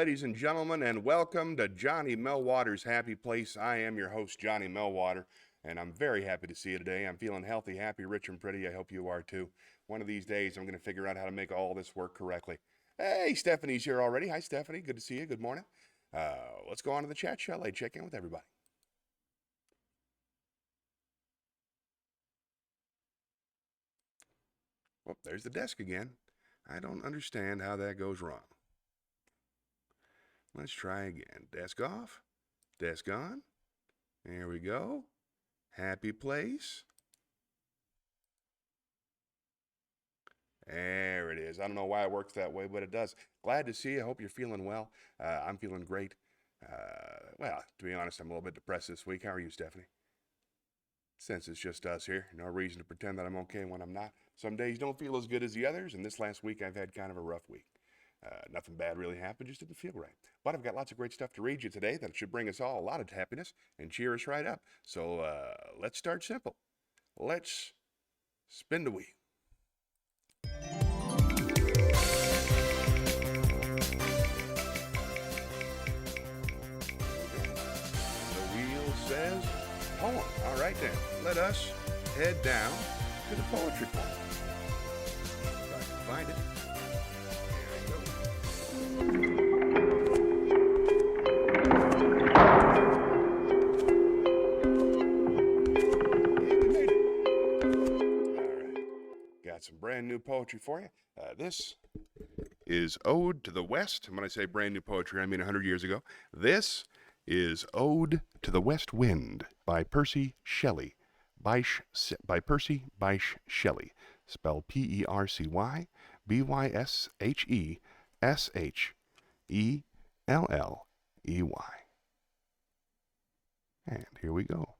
ladies and gentlemen, and welcome to Johnny Melwater's Happy Place. I am your host, Johnny Melwater, and I'm very happy to see you today. I'm feeling healthy, happy, rich, and pretty. I hope you are too. One of these days, I'm going to figure out how to make all this work correctly. Hey, Stephanie's here already. Hi, Stephanie. Good to see you. Good morning. Let's go on to the chat, shall I? Check in with everybody. Well, there's the desk again. I don't understand how that goes wrong. Let's try again. Desk off. Desk on. There we go. Happy place. There it is. I don't know why it works that way, but it does. Glad to see you. I hope you're feeling well. I'm feeling great. Well, to be honest, I'm a little bit depressed this week. How are you, Stephanie? Since it's just us here, no reason to pretend that I'm okay when I'm not. Some days don't feel as good as the others, and this last week I've had kind of a rough week. Nothing bad really happened, just didn't feel right. But I've got lots of great stuff to read you today that should bring us all a lot of happiness and cheer us right up. So let's start simple. Let's spin the wheel. The wheel says poem. All right then, let us head down to the poetry poem. If I can find it. Got some brand new poetry for you. This is Ode to the West. And when I say brand new poetry, I mean 100 years ago. This is Ode to the West Wind by Percy Shelley. By Percy Bysshe Shelley. Spelled Percy Bysshe Shelley. And here we go.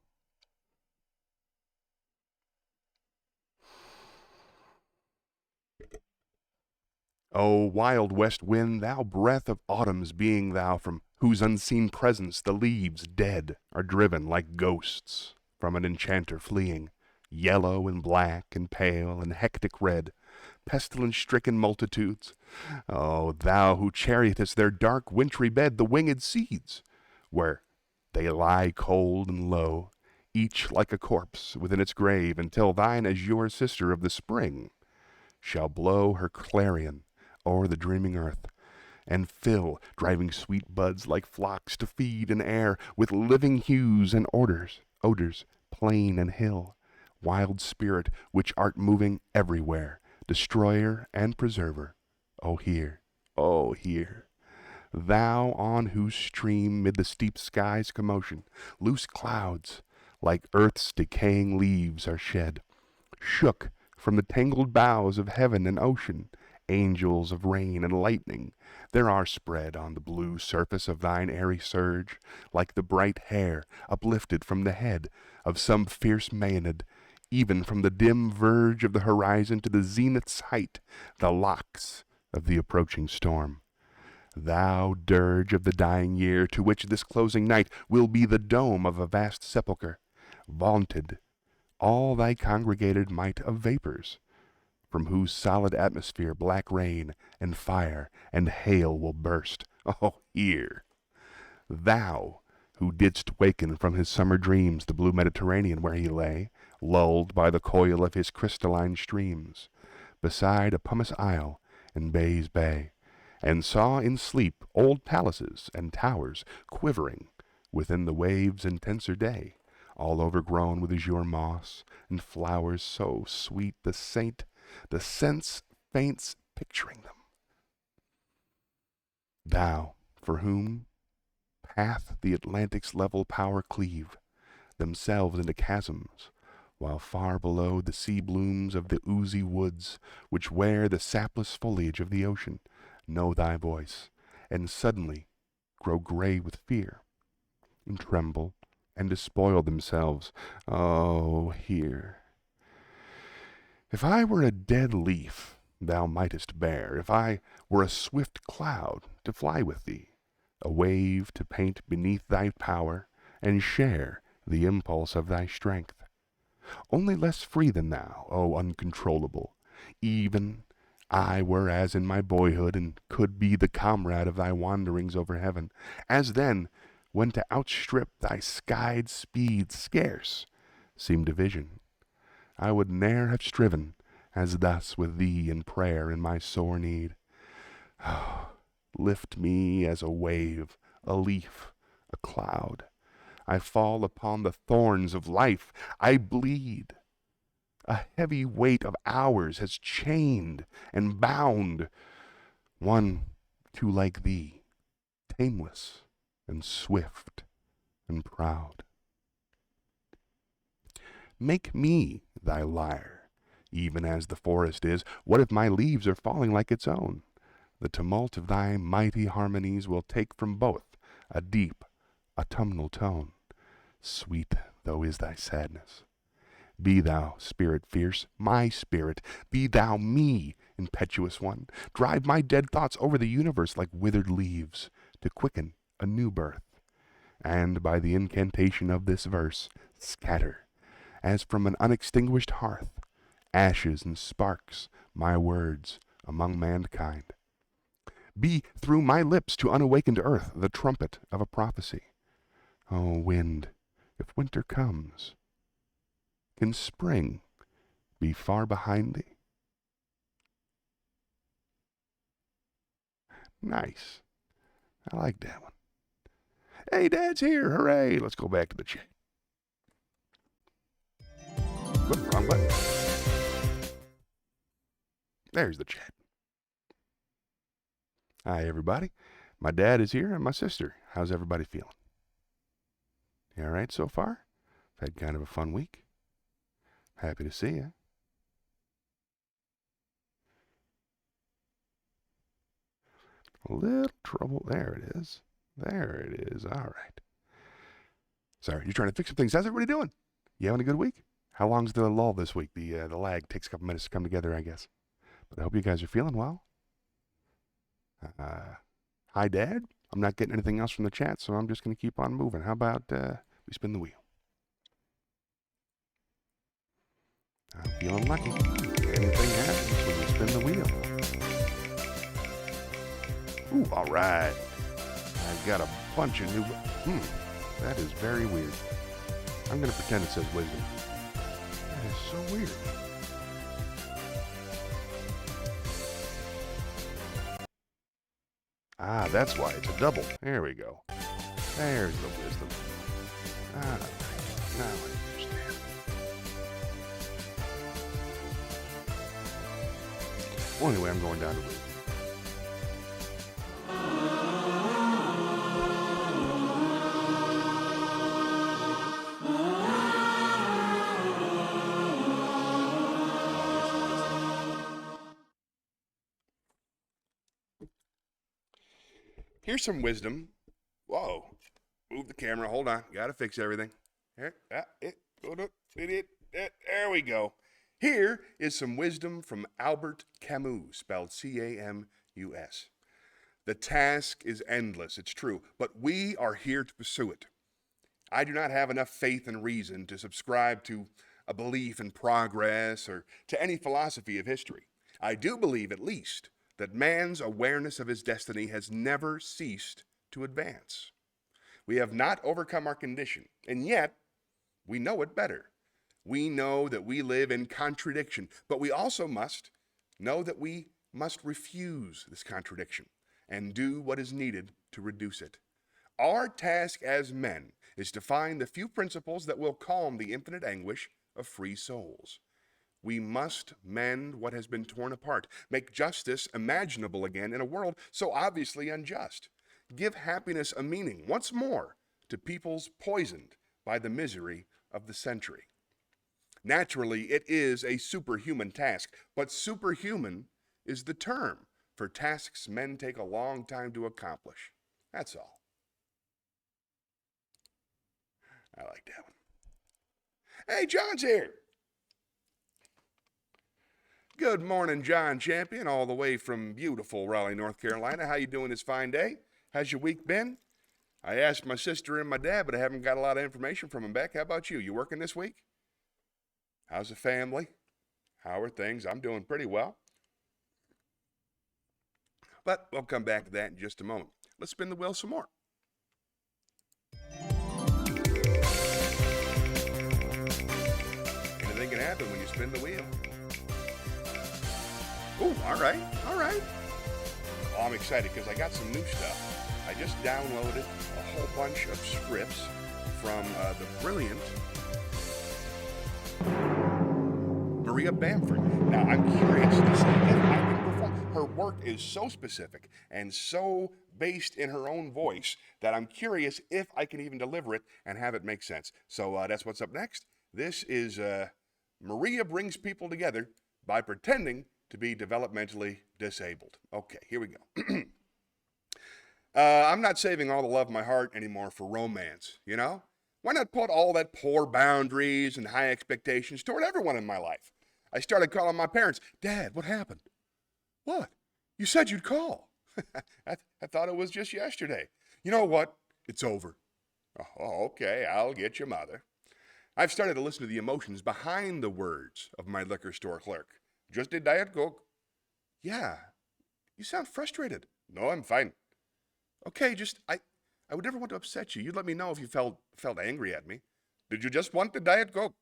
O wild west wind, thou breath of autumn's being thou, from whose unseen presence the leaves dead are driven like ghosts from an enchanter fleeing, yellow and black and pale and hectic red, pestilence-stricken multitudes. O thou who chariotest their dark wintry bed, the winged seeds, where they lie cold and low, each like a corpse within its grave, until thine azure sister of the spring shall blow her clarion o'er the dreaming earth, and fill driving sweet buds like flocks to feed an air with living hues and odors, plain and hill. Wild spirit, which art moving everywhere, destroyer and preserver, O hear, thou on whose stream, mid the steep sky's commotion, loose clouds, like earth's decaying leaves, are shed, shook from the tangled boughs of heaven and ocean. Angels of rain and lightning there are spread on the blue surface of thine airy surge, like the bright hair uplifted from the head of some fierce Maenad, even from the dim verge of the horizon to the zenith's height, the locks of the approaching storm. Thou dirge of the dying year, to which this closing night will be the dome of a vast sepulchre, vaunted all thy congregated might of vapors, from whose solid atmosphere black rain and fire and hail will burst. Oh, hear! Thou, who didst waken from his summer dreams the blue Mediterranean, where he lay, lulled by the coil of his crystalline streams, beside a pumice isle in Bay's Bay, and saw in sleep old palaces and towers quivering within the waves' intenser day, all overgrown with azure moss and flowers so sweet the sense faints picturing them. Thou, for whom hath the Atlantic's level power cleave themselves into chasms, while far below the sea blooms of the oozy woods, which wear the sapless foliage of the ocean, know thy voice, and suddenly grow gray with fear, and tremble, and despoil themselves. Oh, hear! If I were a dead leaf thou mightest bear, if I were a swift cloud to fly with thee, a wave to paint beneath thy power, and share the impulse of thy strength. Only less free than thou, O uncontrollable, even I were as in my boyhood, and could be the comrade of thy wanderings over heaven, as then, when to outstrip thy skied speed scarce seemed a vision, I would ne'er have striven as thus with thee in prayer in my sore need. Lift me as a wave, a leaf, a cloud. I fall upon the thorns of life. I bleed. A heavy weight of hours has chained and bound one too like thee, tameless and swift and proud. Make me thy lyre, even as the forest is. What if my leaves are falling like its own? The tumult of thy mighty harmonies will take from both a deep, autumnal tone. Sweet though is thy sadness. Be thou, spirit fierce, my spirit. Be thou me, impetuous one. Drive my dead thoughts over the universe like withered leaves, to quicken a new birth. And by the incantation of this verse, scatter, as from an unextinguished hearth, ashes and sparks, my words among mankind. Be through my lips to unawakened earth the trumpet of a prophecy. O wind, if winter comes, can spring be far behind thee? Nice. I like that one. Hey, Dad's here. Hooray. Let's go back to the chat. Whoop, wrong button. There's the chat. Hi, everybody. My dad is here and my sister. How's everybody feeling? You all right so far? I've had kind of a fun week. Happy to see you. A little trouble. There it is. There it is. All right. Sorry, you're trying to fix some things. How's everybody doing? You having a good week? How long's the lull this week? The lag takes a couple minutes to come together, I guess. But I hope you guys are feeling well. Hi, Dad. I'm not getting anything else from the chat, so I'm just going to keep on moving. How about we spin the wheel? I'm feeling lucky. Anything happens when you spin the wheel. Ooh, all right. I've got a bunch of new... that is very weird. I'm going to pretend it says wisdom. That is so weird. Ah, that's why it's a double. There we go. There's the wisdom. Ah, now I understand. Well, anyway, I'm going down to wisdom. Here's some wisdom. Whoa. Move the camera. Hold on. Got to fix everything. There we go. Here is some wisdom from Albert Camus, spelled C-A-M-U-S. The task is endless, it's true, but we are here to pursue it. I do not have enough faith and reason to subscribe to a belief in progress or to any philosophy of history. I do believe, at least, that man's awareness of his destiny has never ceased to advance. We have not overcome our condition, and yet we know it better. We know that we live in contradiction, but we also must know that we must refuse this contradiction and do what is needed to reduce it. Our task as men is to find the few principles that will calm the infinite anguish of free souls. We must mend what has been torn apart, make justice imaginable again in a world so obviously unjust, give happiness a meaning once more to peoples poisoned by the misery of the century. Naturally, it is a superhuman task, but superhuman is the term for tasks men take a long time to accomplish. That's all. I like that one. Hey, John's here. Good morning, John Champion, all the way from beautiful Raleigh, North Carolina. How you doing this fine day? How's your week been? I asked my sister and my dad, but I haven't got a lot of information from them back. How about you? You working this week? How's the family? How are things? I'm doing pretty well. But we'll come back to that in just a moment. Let's spin the wheel some more. Anything can happen when you spin the wheel. Ooh, all right. Oh, I'm excited because I got some new stuff. I just downloaded a whole bunch of scripts from the brilliant Maria Bamford. Now, I'm curious to see if I can perform. Her work is so specific and so based in her own voice that I'm curious if I can even deliver it and have it make sense. So that's what's up next. This is Maria brings people together by pretending to be developmentally disabled. Okay, here we go. I'm not saving all the love of my heart anymore for romance, you know? Why not put all that poor boundaries and high expectations toward everyone in my life? I started calling my parents. Dad, what happened? What? You said you'd call. I thought it was just yesterday. You know what? It's over. Oh, okay, I'll get your mother. I've started to listen to the emotions behind the words of my liquor store clerk. Just a Diet Coke. Yeah, you sound frustrated. No, I'm fine. Okay, I would never want to upset you. You'd let me know if you felt angry at me. Did you just want the Diet Coke?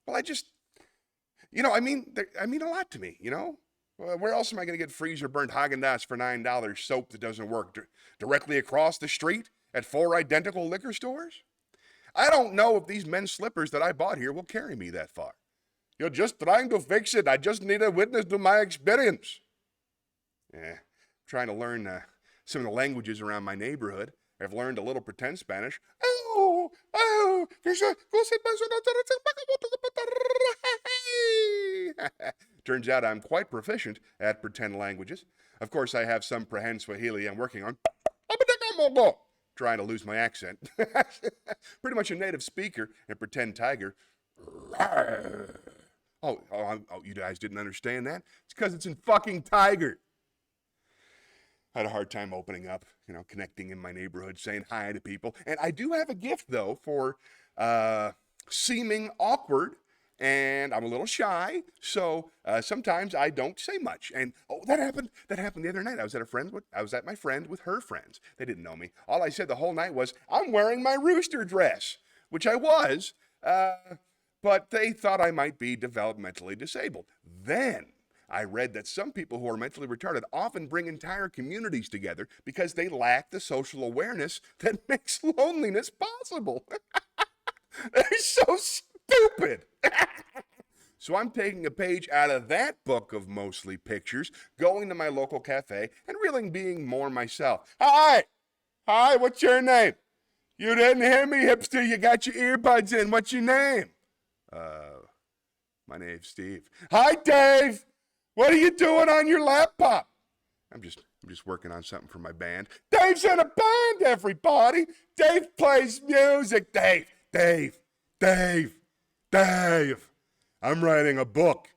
Well, I mean a lot to me, you know? Where else am I going to get freezer burnt Haagen-Dazs for $9 soap that doesn't work? Directly across the street at 4 identical liquor stores? I don't know if these men's slippers that I bought here will carry me that far. You're just trying to fix it. I just need a witness to my experience. Trying to learn some of the languages around my neighborhood. I've learned a little pretend Spanish. Turns out I'm quite proficient at pretend languages. Of course, I have some prehend Swahili I'm working on. Trying to lose my accent. Pretty much a native speaker and pretend tiger. Oh, you guys didn't understand that? It's because it's in fucking tiger. I had a hard time opening up, connecting in my neighborhood, saying hi to people. And I do have a gift, though, for seeming awkward, and I'm a little shy, so sometimes I don't say much. And that happened the other night. I was at my friend with her friends. They didn't know me. All I said the whole night was, I'm wearing my rooster dress, which I was, but they thought I might be developmentally disabled. Then I read that some people who are mentally retarded often bring entire communities together because they lack the social awareness that makes loneliness possible. They're so stupid. So I'm taking a page out of that book of mostly pictures, going to my local cafe, and really being more myself. Hi, what's your name? You didn't hear me, hipster. You got your earbuds in. What's your name? My name's Steve. Hi, Dave. What are you doing on your laptop? I'm just working on something for my band. Dave's in a band, everybody. Dave plays music. Dave. I'm writing a book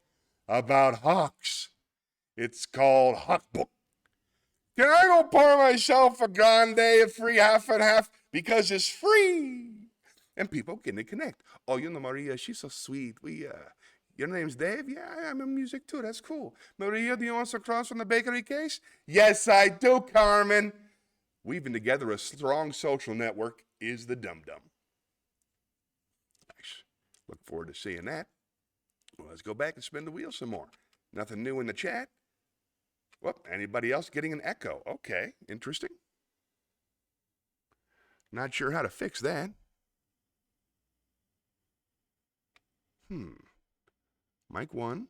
about hawks. It's called Hawk Book. Can I go pour myself a grande, a free half and half? Because it's free. And people can connect. Oh, Maria, she's so sweet. Your name's Dave? Yeah, I'm in music too. That's cool. Maria, do you want some cross from the bakery case? Yes, I do, Carmen. Weaving together a strong social network is the dum-dum. Nice. Look forward to seeing that. Well, let's go back and spin the wheel some more. Nothing new in the chat. Whoop, anybody else getting an echo? Okay, interesting. Not sure how to fix that. Mic 1.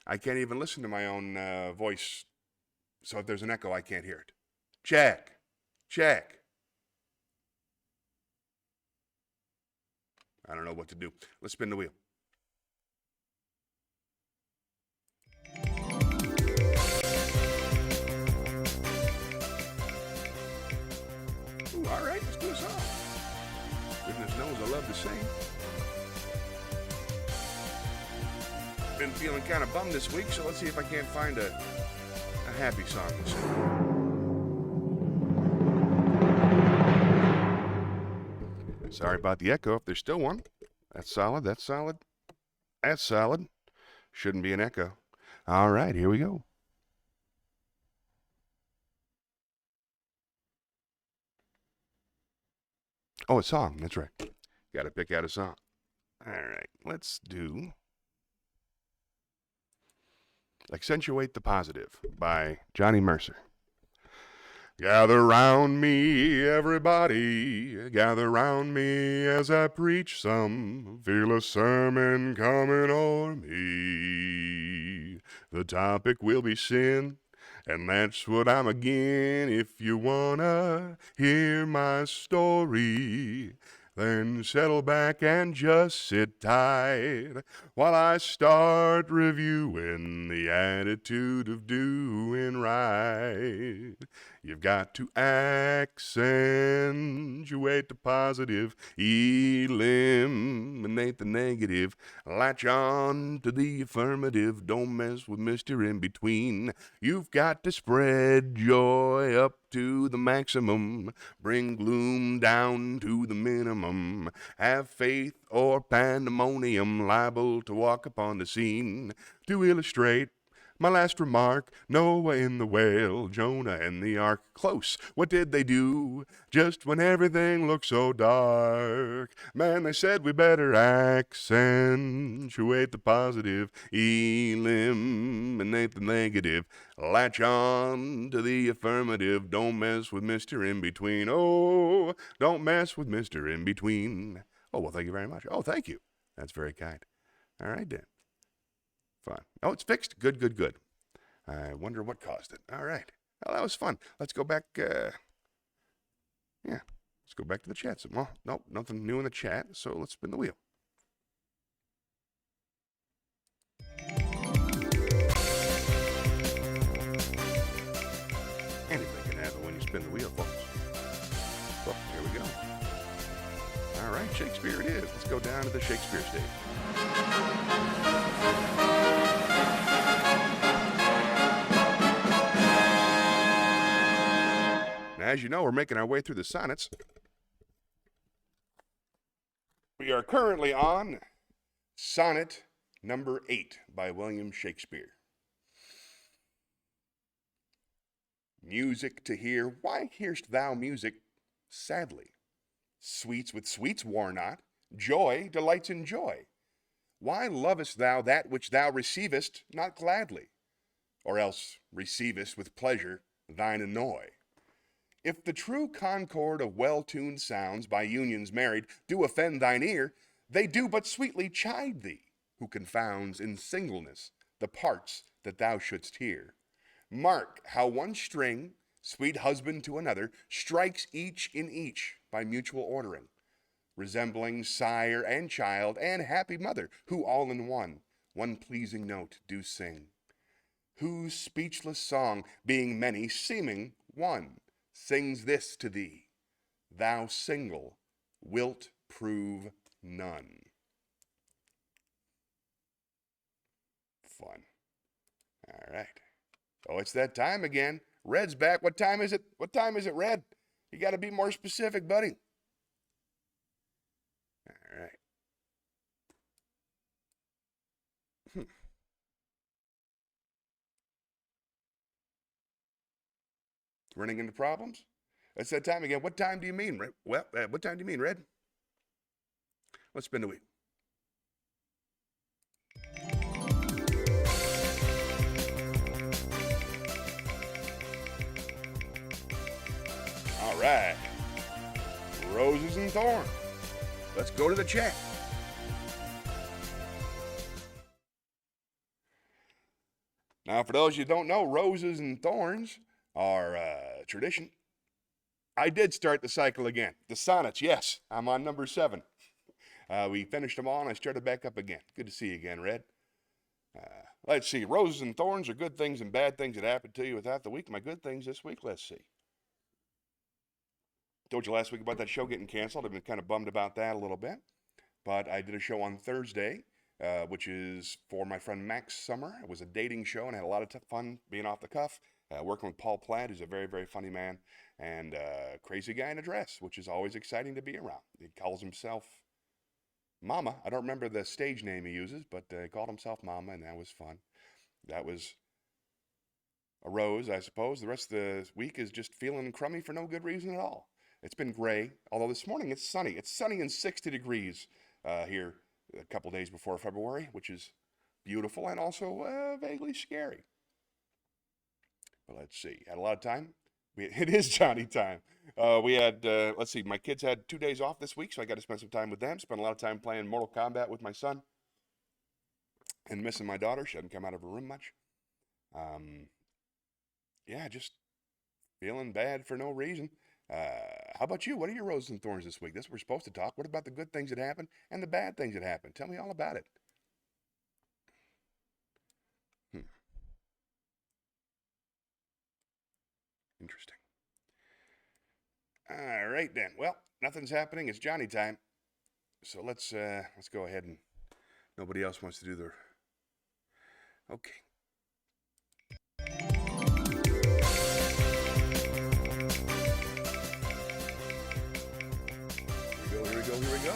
I can't even listen to my own voice, so if there's an echo, I can't hear it. Check. I don't know what to do. Let's spin the wheel. Ooh, all right, let's do a song. Goodness knows I love to sing. Been feeling kind of bummed this week, so let's see if I can't find a happy song to sing. Sorry about the echo, if there's still one. That's solid. Shouldn't be an echo. All right, here we go. Oh, a song. That's right. Got to pick out a song. All right. Let's do Accentuate the Positive by Johnny Mercer. Gather round me, everybody, gather round me as I preach some fearless sermon coming o'er me. The topic will be sin, and that's what I'm again. If you wanna hear my story, then settle back and just sit tight while I start reviewing the attitude of doing right. You've got to accentuate the positive, eliminate the negative, latch on to the affirmative, don't mess with Mr. In Between. You've got to spread joy up to the maximum, bring gloom down to the minimum, have faith or pandemonium, liable to walk upon the scene. To illustrate my last remark, Noah in the whale, Jonah and the ark. Close. What did they do? Just when everything looked so dark. Man, they said we better accentuate the positive, eliminate the negative, latch on to the affirmative. Don't mess with Mr. In Between. Oh, don't mess with Mr. In Between. Oh, well, thank you very much. Oh, thank you. That's very kind. All right, then. Fun. Oh, it's fixed. Good, good, good. I wonder what caused it. All right. Well, that was fun. Let's go back. Let's go back to the chat. Well, nope, nothing new in the chat, so let's spin the wheel. Anything can happen when you spin the wheel, folks. Well, here we go. All right, Shakespeare it is. Let's go down to the Shakespeare stage. As you know, we're making our way through the sonnets. We are currently on sonnet number 8 by William Shakespeare. Music to hear, why hear'st thou music sadly? Sweets with sweets war not, joy delights in joy. Why lovest thou that which thou receivest not gladly? Or else receivest with pleasure thine annoy? If the true concord of well-tuned sounds by unions married do offend thine ear, they do but sweetly chide thee, who confounds in singleness the parts that thou shouldst hear. Mark how one string, sweet husband to another, strikes each in each by mutual ordering, resembling sire and child and happy mother, who all in one pleasing note do sing. Whose speechless song, being many, seeming one, sings this to thee: thou single wilt prove none. Fun. All right. Oh, it's that time again. Red's back. What time is it? What time is it, Red? You got to be more specific, buddy. All right. Running into problems? It's that time again. What time do you mean, Red? Well, what time do you mean, Red? Let's spin the wheel. All right. Roses and thorns. Let's go to the chat. Now, for those you don't know, roses and thorns are tradition. I did start the cycle again. The sonnets, yes. I'm on number 7. We finished them all, and I started back up again. Good to see you again, Red. Let's see. Roses and thorns are good things and bad things that happen to you without the week. My good things this week, let's see. Told you last week about that show getting canceled. I've been kind of bummed about that a little bit. But I did a show on Thursday, which is for my friend Max Summer. It was a dating show, and I had a lot of fun being off the cuff, working with Paul Platt, who's a very, very funny man, and crazy guy in a dress, which is always exciting to be around. He calls himself Mama. I don't remember the stage name he uses, but he called himself Mama, and that was fun. That was a rose, I suppose. The rest of the week is just feeling crummy for no good reason at all. It's been gray, although this morning it's sunny. It's sunny and 60 degrees here a couple days before February, which is beautiful and also vaguely scary. But let's see. Had a lot of time. It is Johnny time. We had, let's see, my kids had 2 days off this week, so I got to spend some time with them. Spent a lot of time playing Mortal Kombat with my son and missing my daughter. She hadn't come out of her room much. Yeah, just feeling bad for no reason. How about you? What are your roses and thorns this week? This we're supposed to talk. What about the good things that happened and the bad things that happened? Tell me all about it. Interesting. All right then. Well, nothing's happening. It's Johnny time. So let's go ahead and nobody else wants to do the. Okay. Here we go.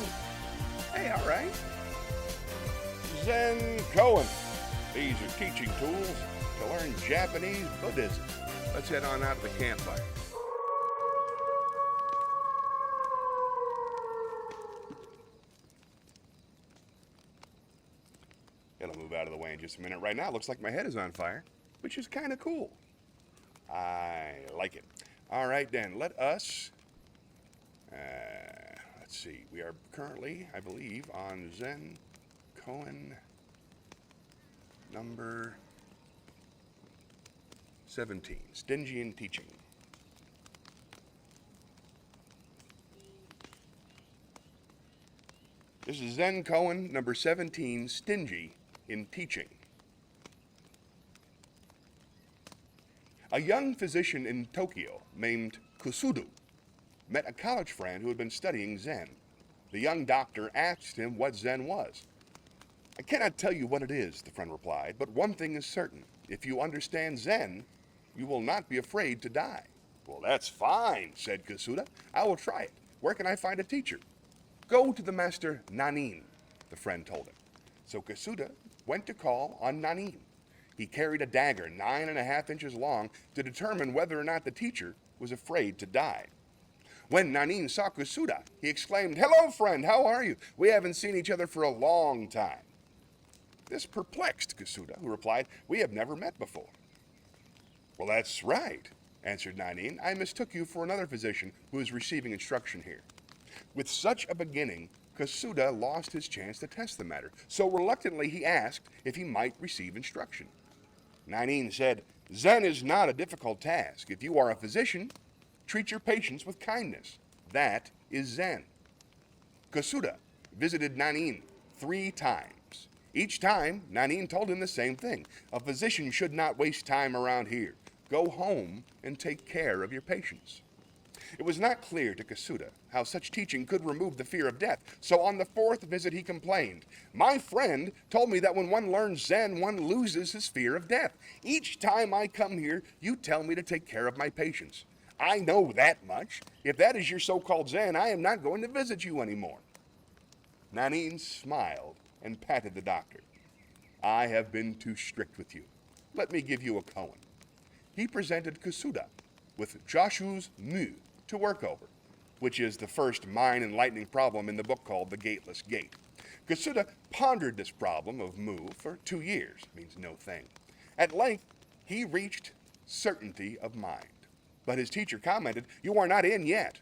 Hey, all right. Zen Koan. These are teaching tools to learn Japanese Buddhism. Let's head on out to the campfire. It'll move out of the way in just a minute. Right now, it looks like my head is on fire, which is kind of cool. I like it. All right, then, let us, let's see. We are currently, I believe, on Zen Koan number 17, Stingy in Teaching. This is Zen Koan number 17, Stingy in Teaching. A young physician in Tokyo named Kusudo met a college friend who had been studying Zen. The young doctor asked him what Zen was. I cannot tell you what it is, the friend replied, but one thing is certain. If you understand Zen, you will not be afraid to die. Well, that's fine, said Kusuda. I will try it. Where can I find a teacher? Go to the master Nanin, the friend told him. So Kusuda went to call on Nanin. He carried a dagger 9.5 inches long to determine whether or not the teacher was afraid to die. When Nanin saw Kusuda, he exclaimed, "Hello, friend, how are you? We haven't seen each other for a long time." This perplexed Kusuda, who replied, "We have never met before." "Well, that's right," answered Nanin. "I mistook you for another physician who is receiving instruction here." With such a beginning, Kusuda lost his chance to test the matter, so reluctantly he asked if he might receive instruction. Nanin said, "Zen is not a difficult task. If you are a physician, treat your patients with kindness. That is Zen." Kusuda visited Nanin 3 times. Each time, Nanin told him the same thing. A physician should not waste time around here. Go home and take care of your patients. It was not clear to Kusuda how such teaching could remove the fear of death, so on the 4th visit he complained, "My friend told me that when one learns Zen, one loses his fear of death. Each time I come here, you tell me to take care of my patients. I know that much. If that is your so-called Zen, I am not going to visit you anymore." Nanin smiled and patted the doctor. "I have been too strict with you. Let me give you a koan." He presented Kusuda with Joshu's Mu to work over, which is the first mind-enlightening problem in the book called The Gateless Gate. Kusuda pondered this problem of Mu for 2 years, means no thing. At length, he reached certainty of mind. But his teacher commented, "You are not in yet."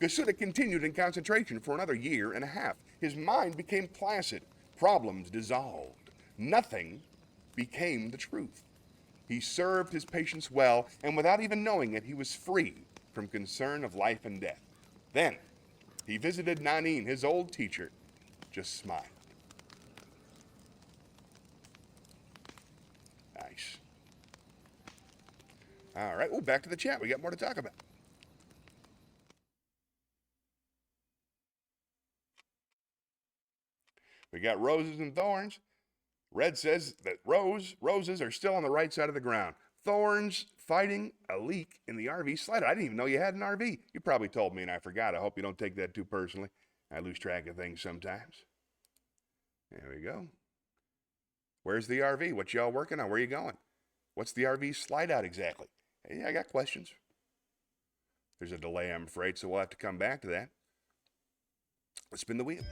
Kusuda continued in concentration for another 1.5 years. His mind became placid. Problems dissolved. Nothing became the truth. He served his patients well, and without even knowing it, he was free from concern of life and death. Then he visited Nanin, his old teacher, just smiled. Nice. All right, well, back to the chat. We got more to talk about. We got roses and thorns. Red says that roses are still on the right side of the ground. Thorns fighting a leak in the RV slider. I didn't even know you had an RV. You probably told me and I forgot. I hope you don't take that too personally. I lose track of things sometimes. There we go. Where's the RV? What y'all working on? Where you going? What's the RV slide out exactly? Hey, I got questions. There's a delay, I'm afraid, so we'll have to come back to that. Let's spin the wheel.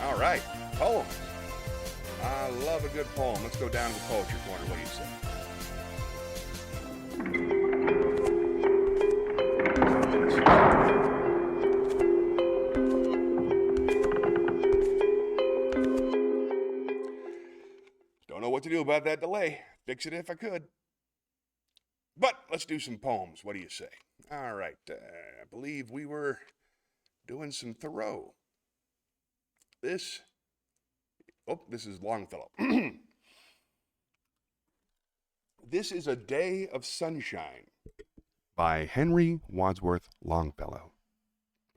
All right, poem. I love a good poem. Let's go down to the poetry corner. What do you say? Don't know what to do about that delay. Fix it if I could. But let's do some poems. What do you say? All right. I believe we were doing some Thoreau. This is Longfellow. This is A Day of Sunshine by Henry Wadsworth Longfellow.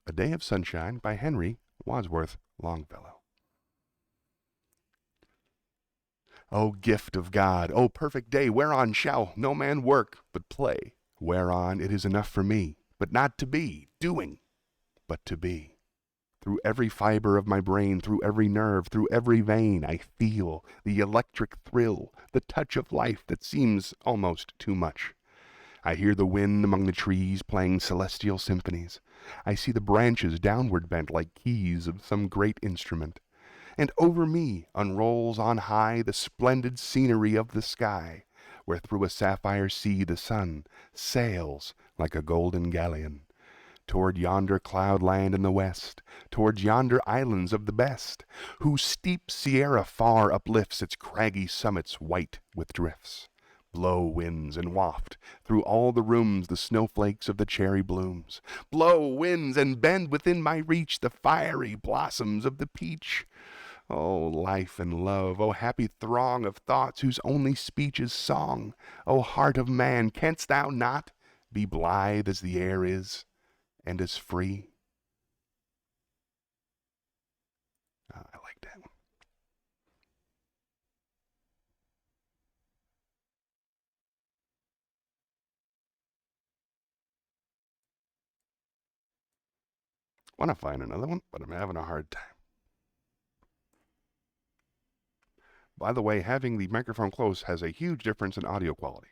A Day of Sunshine by Henry Wadsworth Longfellow. O gift of God, O perfect day, whereon shall no man work but play, whereon it is enough for me, but not to be doing, but to be. Through every fiber of my brain, through every nerve, through every vein, I feel the electric thrill, the touch of life that seems almost too much. I hear the wind among the trees playing celestial symphonies. I see the branches downward bent like keys of some great instrument. And over me unrolls on high the splendid scenery of the sky, where through a sapphire sea the sun sails like a golden galleon. Toward yonder cloud land in the west, towards yonder islands of the best, whose steep Sierra far uplifts its craggy summits white with drifts. Blow winds and waft through all the rooms the snowflakes of the cherry blooms. Blow winds and bend within my reach the fiery blossoms of the peach. O life and love, O happy throng of thoughts whose only speech is song, O heart of man, canst thou not be blithe as the air is, and as free? I like that one. I want to find another one, but I'm having a hard time. By the way, having the microphone close has a huge difference in audio quality.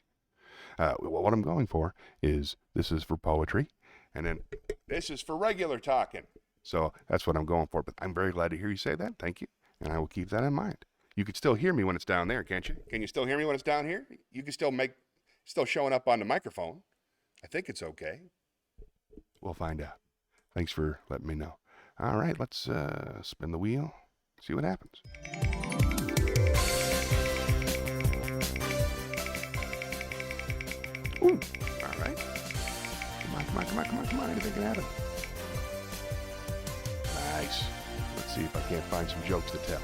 What I'm going for is, this is for poetry, and then this is for regular talking. So that's what I'm going for, but I'm very glad to hear you say that. Thank you, and I will keep that in mind. You can still hear me when it's down there, can't you? Can you still hear me when it's down here? You can still showing up on the microphone. I think it's okay. We'll find out. Thanks for letting me know. All right, let's spin the wheel, see what happens. Ooh, all right. Come on. Anything can happen. Nice. Let's see if I can't find some jokes to tell.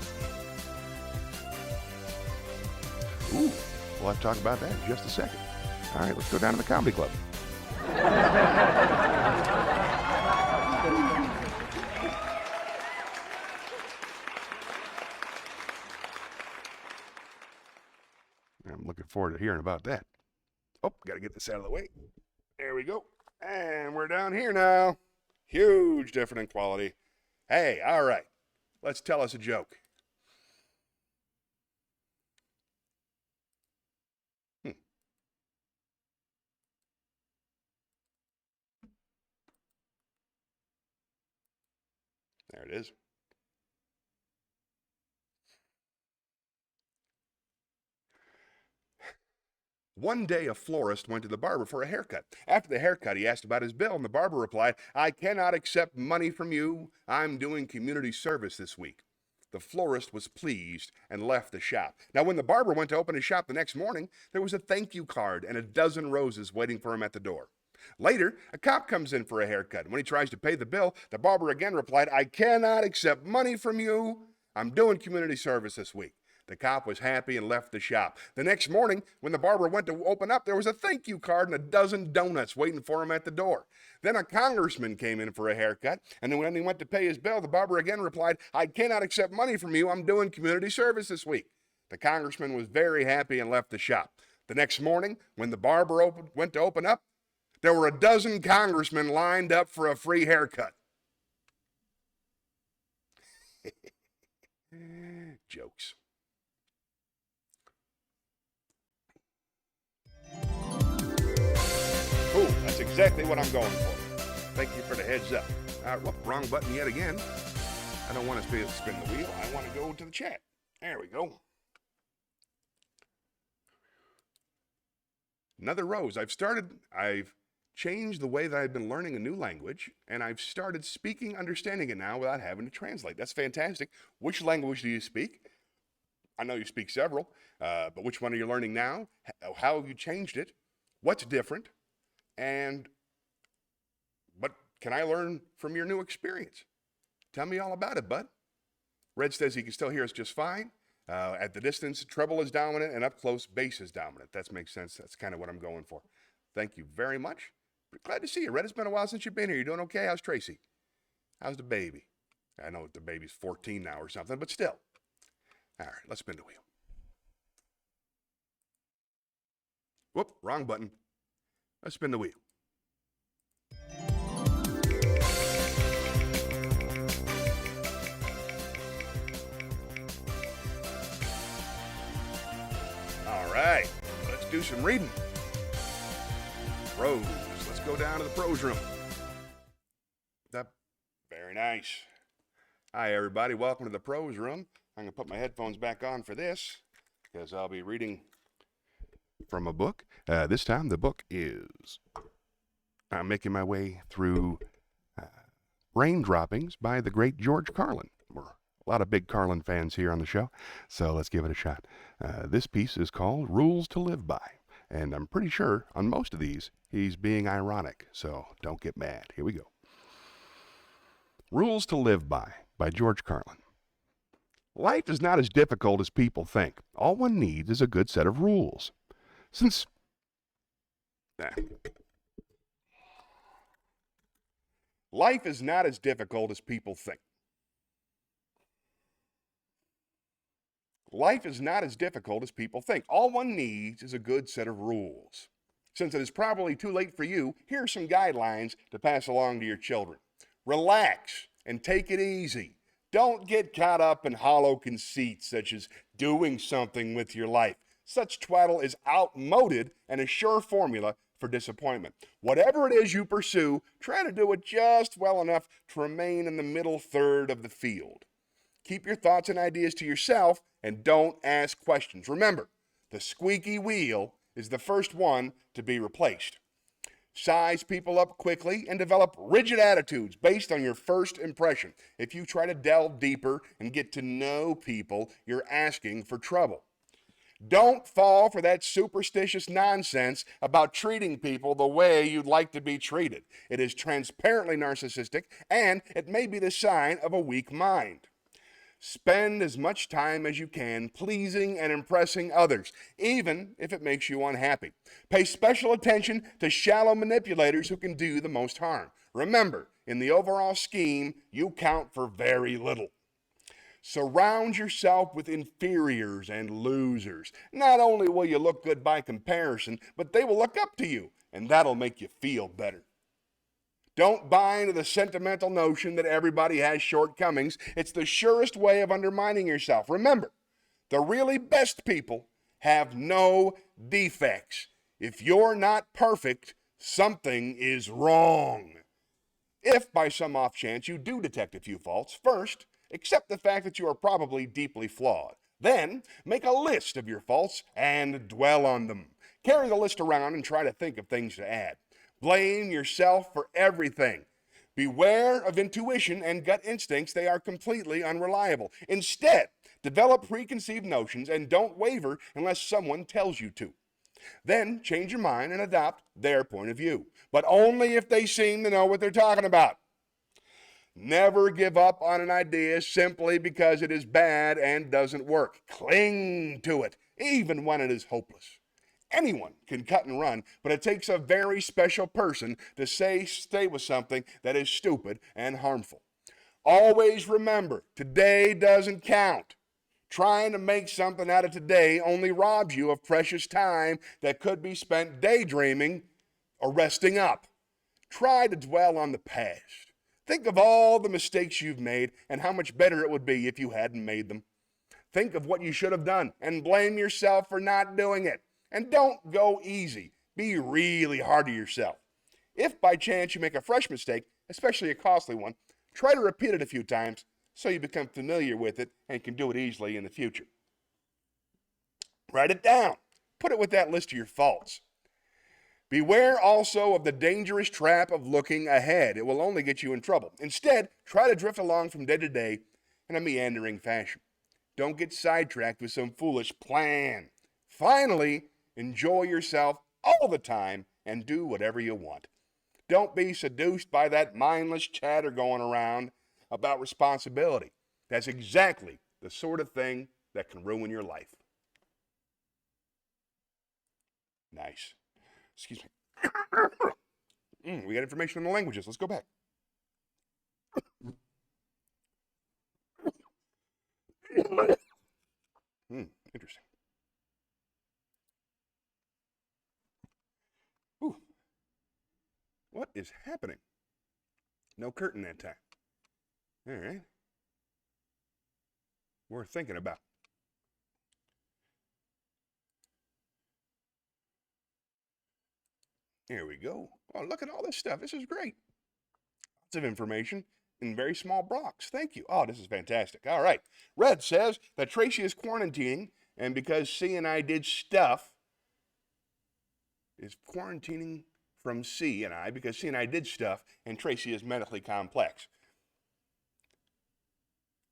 Ooh, we'll have to talk about that in just a second. All right, let's go down to the comedy club. I'm looking forward to hearing about that. Oh, got to get this out of the way. There we go. And we're down here now. Huge difference in quality. Hey, all right. Let's tell us a joke. There it is. One day, a florist went to the barber for a haircut. After the haircut, he asked about his bill, and the barber replied, "I cannot accept money from you. I'm doing community service this week." The florist was pleased and left the shop. Now, when the barber went to open his shop the next morning, there was a thank you card and a dozen roses waiting for him at the door. Later, a cop comes in for a haircut. When he tries to pay the bill, the barber again replied, "I cannot accept money from you. I'm doing community service this week." The cop was happy and left the shop. The next morning, when the barber went to open up, there was a thank you card and a dozen donuts waiting for him at the door. Then a congressman came in for a haircut, and then when he went to pay his bill, the barber again replied, "I cannot accept money from you. I'm doing community service this week." The congressman was very happy and left the shop. The next morning, when the barber went to open up, there were a dozen congressmen lined up for a free haircut. Jokes. exactly what I'm going for. Thank you for the heads up. Whoop, wrong button yet again. I don't want to spin the wheel. I want to go to the chat. There we go. Another rose. I've changed the way that I've been learning a new language, and I've started speaking, understanding it now without having to translate. That's fantastic. Which language do you speak? I know you speak several, but which one are you learning now? How have you changed it? What's different? And what can I learn from your new experience? Tell me all about it, bud. Red says he can still hear us just fine. At the distance, treble is dominant, and up close, bass is dominant. That makes sense. That's kind of what I'm going for. Thank you very much. Glad to see you, Red. It's been a while since you've been here. You doing okay? How's Tracy? How's the baby? I know the baby's 14 now or something, but still. All right, let's spin the wheel. Whoop, wrong button. Let's spin the wheel. All right, let's do some reading. Prose. Let's go down to the prose room. Very nice. Hi, everybody. Welcome to the prose room. I'm going to put my headphones back on for this because I'll be reading from a book. This time the book is I'm making my way through Rain Droppings by the great George Carlin. We're a lot of big Carlin fans here on the show, so let's give it a shot. This piece is called Rules to Live By, and I'm pretty sure on most of these he's being ironic, so don't get mad. Here we go. Rules to Live by George Carlin. Life is not as difficult as people think. All one needs is a good set of rules. Life is not as difficult as people think. Life is not as difficult as people think. All one needs is a good set of rules. Since it is probably too late for you, here are some guidelines to pass along to your children. Relax and take it easy. Don't get caught up in hollow conceits such as doing something with your life. Such twaddle is outmoded and a sure formula for disappointment. Whatever it is you pursue, try to do it just well enough to remain in the middle third of the field. Keep your thoughts and ideas to yourself and don't ask questions. Remember, the squeaky wheel is the first one to be replaced. Size people up quickly and develop rigid attitudes based on your first impression. If you try to delve deeper and get to know people, you're asking for trouble. Don't fall for that superstitious nonsense about treating people the way you'd like to be treated. It is transparently narcissistic, and it may be the sign of a weak mind. Spend as much time as you can pleasing and impressing others, even if it makes you unhappy. Pay special attention to shallow manipulators who can do the most harm. Remember, in the overall scheme, you count for very little. Surround yourself with inferiors and losers. Not only will you look good by comparison, but they will look up to you, and that'll make you feel better. Don't buy into the sentimental notion that everybody has shortcomings. It's the surest way of undermining yourself. Remember, the really best people have no defects. If you're not perfect, something is wrong. If by some off chance you do detect a few faults, first, accept the fact that you are probably deeply flawed. Then, make a list of your faults and dwell on them. Carry the list around and try to think of things to add. Blame yourself for everything. Beware of intuition and gut instincts. They are completely unreliable. Instead, develop preconceived notions and don't waver unless someone tells you to. Then change your mind and adopt their point of view, but only if they seem to know what they're talking about. Never give up on an idea simply because it is bad and doesn't work. Cling to it, even when it is hopeless. Anyone can cut and run, but it takes a very special person to stay with something that is stupid and harmful. Always remember, today doesn't count. Trying to make something out of today only robs you of precious time that could be spent daydreaming or resting up. Try to dwell on the past. Think of all the mistakes you've made and how much better it would be if you hadn't made them. Think of what you should have done and blame yourself for not doing it. And don't go easy. Be really hard to yourself. If by chance you make a fresh mistake, especially a costly one, try to repeat it a few times so you become familiar with it and can do it easily in the future. Write it down. Put it with that list of your faults. Beware also of the dangerous trap of looking ahead. It will only get you in trouble. Instead, try to drift along from day to day in a meandering fashion. Don't get sidetracked with some foolish plan. Finally, enjoy yourself all the time and do whatever you want. Don't be seduced by that mindless chatter going around about responsibility. That's exactly the sort of thing that can ruin your life. Nice. Excuse me. We got information on the languages. Let's go back. Interesting. Ooh. What is happening? No curtain that time. All right. Worth thinking about. Here we go. Oh, look at all this stuff. This is great. Lots of information in very small blocks. Thank you. Oh, this is fantastic. All right. Red says that Tracy is quarantining, and because C and I did stuff, is quarantining from C and I because C and I did stuff, and Tracy is medically complex.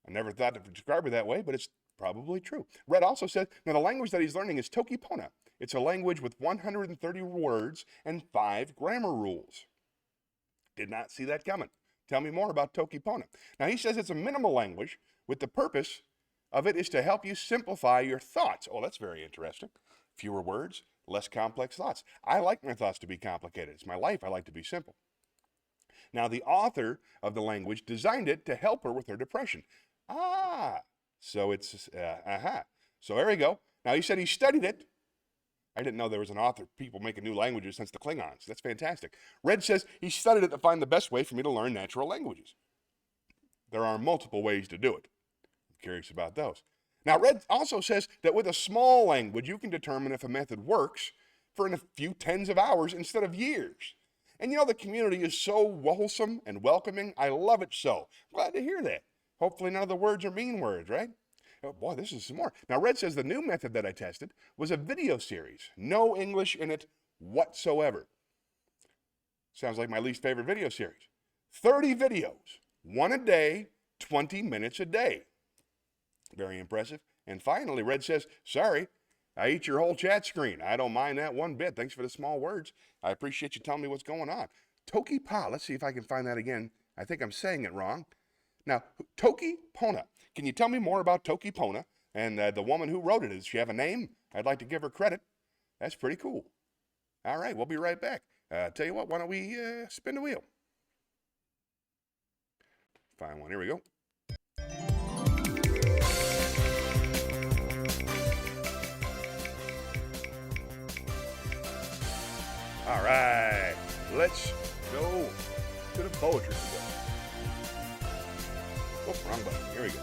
I never thought to describe her that way, but it's probably true. Red also said, now the language that he's learning is Toki Pona. It's a language with 130 words and 5 grammar rules. Did not see that coming. Tell me more about Toki Pona. Now he says it's a minimal language with the purpose of it is to help you simplify your thoughts. Oh, that's very interesting. Fewer words, less complex thoughts. I like my thoughts to be complicated. It's my life. I like to be simple. Now the author of the language designed it to help her with her depression. So it's, So there we go. Now he said he studied it. I didn't know there was an author, people making new languages since the Klingons. That's fantastic. Red says he studied it to find the best way for me to learn natural languages. There are multiple ways to do it. I'm curious about those. Now, Red also says that with a small language, you can determine if a method works for a few tens of hours instead of years. And you know, the community is so wholesome and welcoming. I love it so. Glad to hear that. Hopefully none of the words are mean words, right? Oh boy, this is some more. Now, Red says the new method that I tested was a video series. No English in it whatsoever. Sounds like my least favorite video series. 30 videos, one a day, 20 minutes a day. Very impressive. And finally, Red says, sorry, I eat your whole chat screen. I don't mind that one bit. Thanks for the small words. I appreciate you telling me what's going on. Toki Pa, let's see if I can find that again. I think I'm saying it wrong. Now, Toki Pona. Can you tell me more about Toki Pona? And the woman who wrote it, does she have a name? I'd like to give her credit. That's pretty cool. All right, we'll be right back. Tell you what, why don't we spin the wheel? Find one. Here we go. All right, let's go to the poetry. Oh, wrong button. Here we go.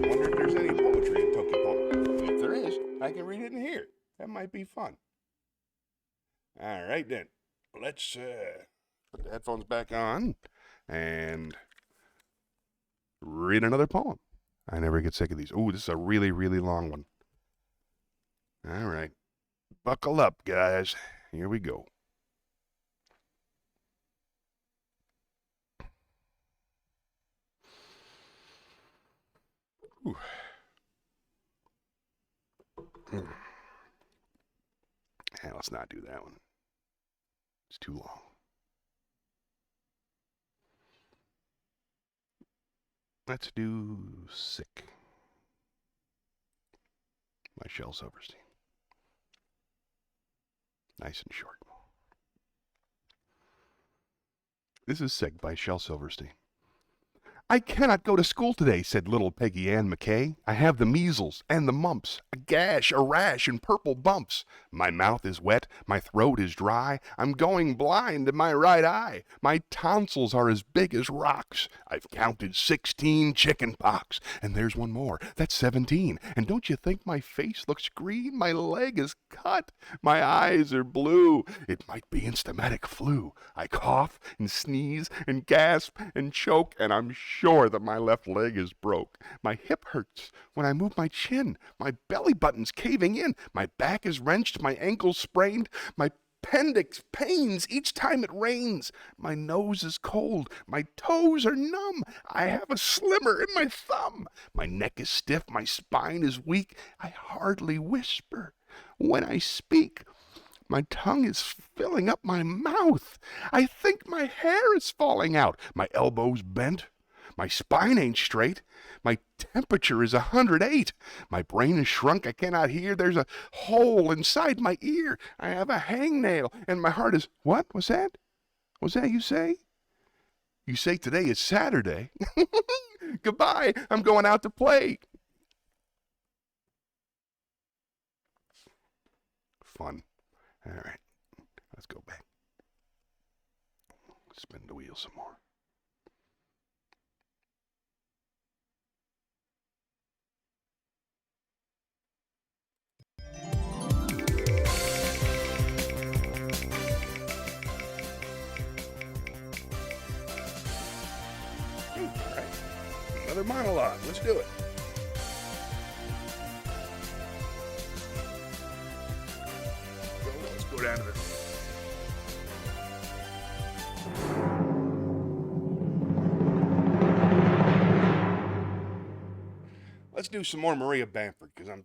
Wonder if there's any poetry in Toki Pona. If there is, I can read it in here. That might be fun. All right, then. Let's put the headphones back on and read another poem. I never get sick of these. Ooh, this is a really, really long one. All right. Buckle up, guys. Here we go. Ooh. Let's not do that one. It's too long. Let's do Sick by Shel Silverstein. Nice and short. This is Sick by Shel Silverstein. "I cannot go to school today," said little Peggy Ann McKay. "I have the measles and the mumps, a gash, a rash, and purple bumps. My mouth is wet, my throat is dry, I'm going blind in my right eye. My tonsils are as big as rocks. I've counted 16 chicken pox. And there's one more, that's 17. And don't you think my face looks green? My leg is cut, my eyes are blue. It might be instamatic flu. I cough and sneeze and gasp and choke, and I'm sure that my left leg is broke. My hip hurts when I move my chin. My belly button's caving in. My back is wrenched. My ankle's sprained. My appendix pains each time it rains. My nose is cold. My toes are numb. I have a slimmer in my thumb. My neck is stiff. My spine is weak. I hardly whisper when I speak. My tongue is filling up my mouth. I think my hair is falling out. My elbow's bent. My spine ain't straight. My temperature is 108. My brain is shrunk. I cannot hear. There's a hole inside my ear. I have a hangnail, and my heart is... What? What's that? What's that you say? You say today is Saturday. Goodbye. I'm going out to play. Fun. All right. Let's go back. Spin the wheel some more. All right. Another monologue. Let's do it. Let's go down to the... Let's do some more Maria Bamford, because I'm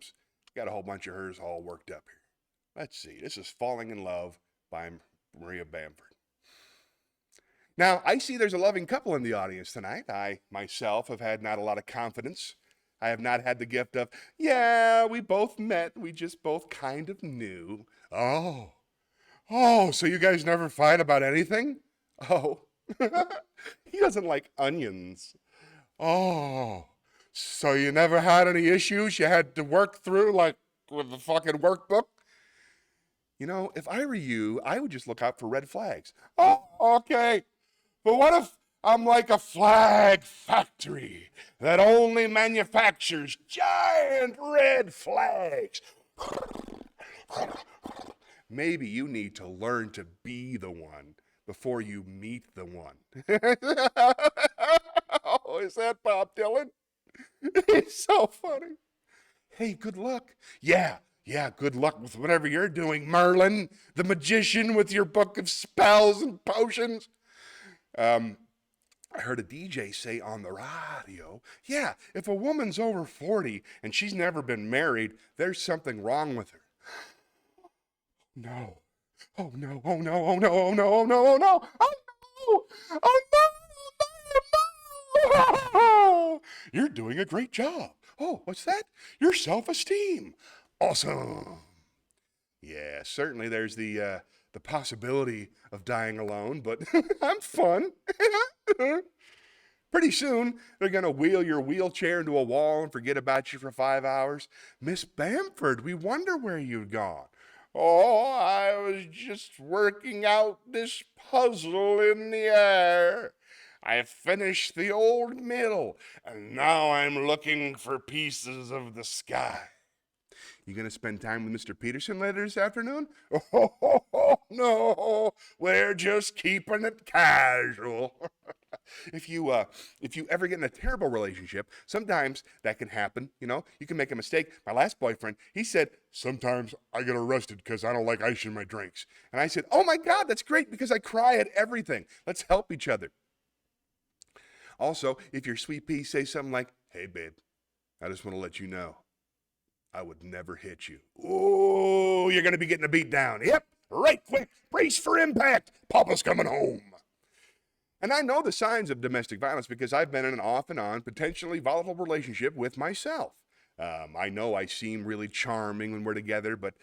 got a whole bunch of hers all worked up here. Let's see. This is Falling in Love by Maria Bamford. Now, I see there's a loving couple in the audience tonight. I, myself, have had not a lot of confidence. I have not had the gift of, yeah, we both met. We just both kind of knew. Oh, so you guys never fight about anything? Oh, he doesn't like onions. Oh, so you never had any issues you had to work through, like with the fucking workbook? You know, if I were you, I would just look out for red flags. Oh, okay. But what if I'm like a flag factory that only manufactures giant red flags? Maybe you need to learn to be the one before you meet the one. Oh, is that Bob Dylan? It's so funny. Hey, good luck. Yeah, good luck with whatever you're doing, Merlin, the magician with your book of spells and potions. I heard a DJ say on the radio, yeah, if a woman's over 40 and she's never been married, there's something wrong with her. No. Oh no, oh no, oh no, oh no, oh no, oh no, oh no, oh no, oh no. You're doing a great job. Oh, what's that? Your self-esteem. Awesome. Yeah, certainly there's the possibility of dying alone, but I'm fun. Pretty soon, they're going to wheel your wheelchair into a wall and forget about you for 5 hours. Miss Bamford, we wonder where you'd gone. Oh, I was just working out this puzzle in the air. I finished the old mill, and now I'm looking for pieces of the sky. You gonna spend time with Mr. Peterson later this afternoon? Oh, no, we're just keeping it casual. If you ever get in a terrible relationship, sometimes that can happen, you know? You can make a mistake. My last boyfriend, he said, sometimes I get arrested because I don't like ice in my drinks. And I said, oh my God, that's great because I cry at everything. Let's help each other. Also, if your sweet pea says something like, hey babe, I just want to let you know, I would never hit you. Oh, you're going to be getting a beat down. Yep, right quick, brace for impact. Papa's coming home. And I know the signs of domestic violence because I've been in an off and on, potentially volatile relationship with myself. I know I seem really charming when we're together, but